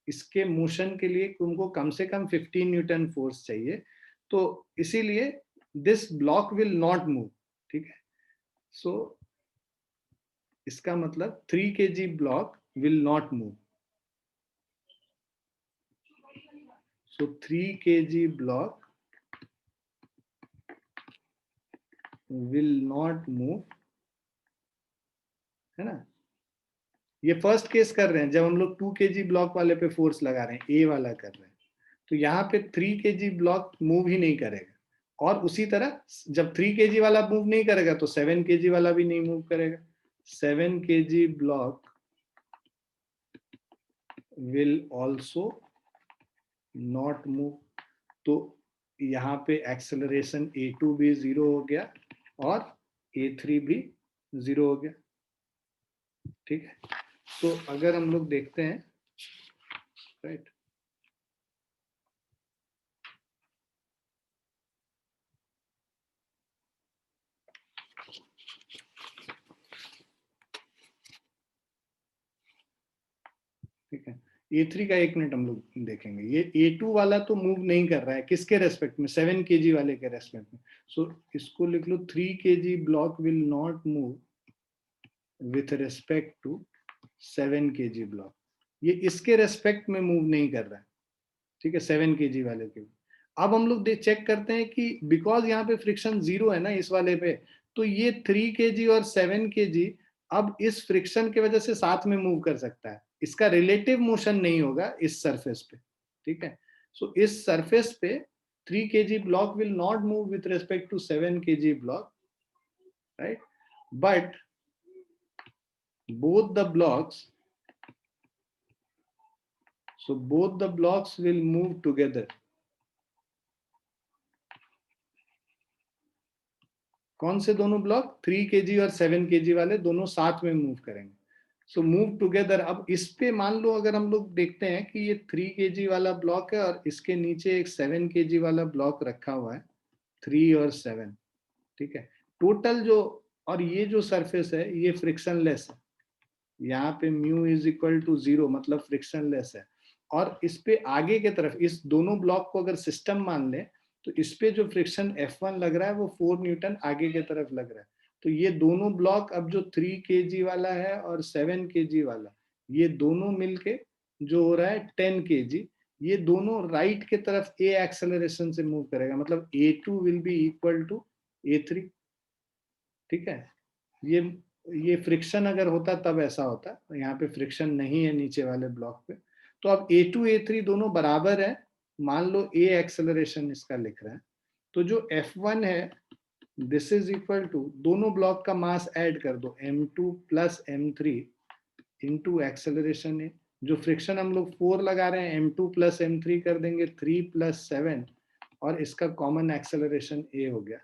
इसके मोशन के लिए तुमको कम से कम 15 न्यूटन फोर्स चाहिए, तो इसीलिए this block will not move. ठीक है, सो इसका मतलब 3 kg block will not move. So 3 kg block will not move, है ना। ये फर्स्ट केस कर रहे हैं जब हम लोग 2 kg ब्लॉक वाले पे फोर्स लगा रहे हैं, ए वाला कर रहे हैं, तो यहाँ पे 3 kg ब्लॉक मूव ही नहीं करेगा, और उसी तरह जब 3 kg वाला मूव नहीं करेगा तो 7 kg वाला भी नहीं मूव करेगा। 7 kg block will also not move। तो यहाँ पे एक्सेलरेशन A2 भी 0 हो गया और A3 भी 0 हो गया। ठीक है, तो अगर हम लोग देखते हैं, राइट, ठीक है, A3 का 1 मिनट हम लोग देखेंगे। ये A2 वाला तो मूव नहीं कर रहा है, किसके रेस्पेक्ट में? 7 kg वाले के रेस्पेक्ट में। सो इसको लिख लो 3 kg block will not move with respect to 7 kg block. ये इसके रेस्पेक्ट में मूव नहीं कर रहा है, ठीक है, 7 kg वाले के। अब हम लोग चेक करते हैं कि बिकॉज यहाँ पे फ्रिक्शन 0 है ना इस वाले पे, तो ये 3 kg और 7 kg अब इस फ्रिक्शन की वजह से साथ में मूव कर सकता है, इसका रिलेटिव मोशन नहीं होगा इस सरफेस पे। ठीक है, सो इस सरफेस पे 3 kg block will not move with respect to 7 kg block, right, but both the blocks, so both the blocks will move together। कौन से दोनों ब्लॉक? 3 kg और 7 kg वाले दोनों साथ में मूव करेंगे। So move together. अब इस पे मान लो अगर हम लोग देखते हैं कि ये 3 kg वाला ब्लॉक है और इसके नीचे एक 7 kg वाला ब्लॉक रखा हुआ है, 3 और 7, ठीक है, टोटल जो, और ये जो सरफेस है ये फ्रिक्शनलेस है, यहाँ पे म्यू इज इक्वल टू 0 मतलब फ्रिक्शनलेस है, और इस पे आगे के तरफ इस दोनों ब्लॉक को अगर सिस्टम मान ले तो इस पे जो फ्रिक्शन F1 लग रहा है वो 4 न्यूटन आगे के तरफ लग रहा है। तो ये दोनों ब्लॉक अब जो 3 kg वाला है और 7 kg वाला, ये दोनों मिलके जो हो रहा है 10 kg, ये दोनों राइट के तरफ A एक्सेलरेशन से मूव करेगा, मतलब A2 will be equal to A3। ठीक है, ये फ्रिक्शन अगर होता तब ऐसा होता, यहाँ पे फ्रिक्शन नहीं है नीचे वाले ब्लॉक पे। तो अब A2 A3 दोनों बराबर है, मान लो A एक्सेलरेशन इसका लिख रहा है, तो जो F1 है दिस इज इक्वल टू, दोनों ब्लॉक का मास ऐड कर दो, M2 plus M3 into acceleration है, जो फ्रिक्शन हम लोग 4 लगा रहे हैं M2 प्लस M3 कर देंगे 3 प्लस 7, और इसका कॉमन एक्सेलरेशन A हो गया।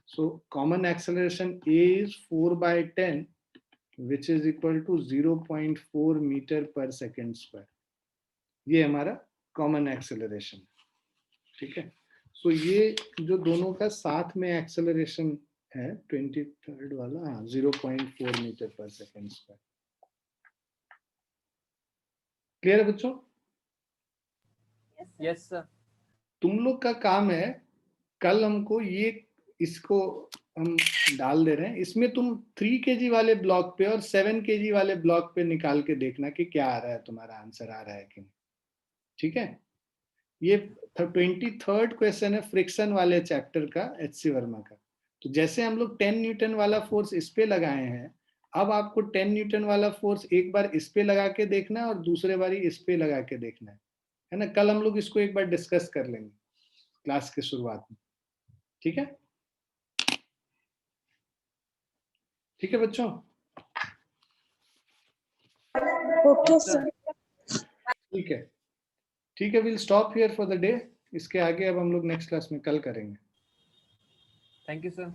So common acceleration A is 4 by 10, which is equal to 0.4 meter per second square। ये हमारा common acceleration, ठीक है। So ये जो दोनों का साथ में acceleration है 23rd वाला, हाँ, 0.4 meter per second square। Clear है बच्चों? Yes sir. तुम लोग का काम है, कल हमको ये, इसको हम डाल दे रहे हैं, इसमें तुम 3 kg वाले ब्लॉक पे और 7 kg वाले ब्लॉक पे निकाल के देखना कि क्या आ रहा है, तुम्हारा आंसर आ रहा है कि नहीं। ठीक है, ये 23rd क्वेश्चन है फ्रिक्शन वाले चैप्टर का, HC वर्मा का। तो जैसे हम लोग 10 न्यूटन वाला फोर्स इस पे लगाए हैं, अब आपको 10 न्यूटन वाला फोर्स एक बार इस पे लगा के देखना है और दूसरे बारी इस पे लगा के देखना है ना। कल हम लोग इसको एक बार डिस्कस कर लेंगे। क्लास के शुरुआत में। ठीक है, ठीक है बच्चों। Okay sir. ठीक है, ठीक है, will stop here for the day. इसके आगे अब हम लोग नेक्स्ट क्लास में कल करेंगे। Thank you sir.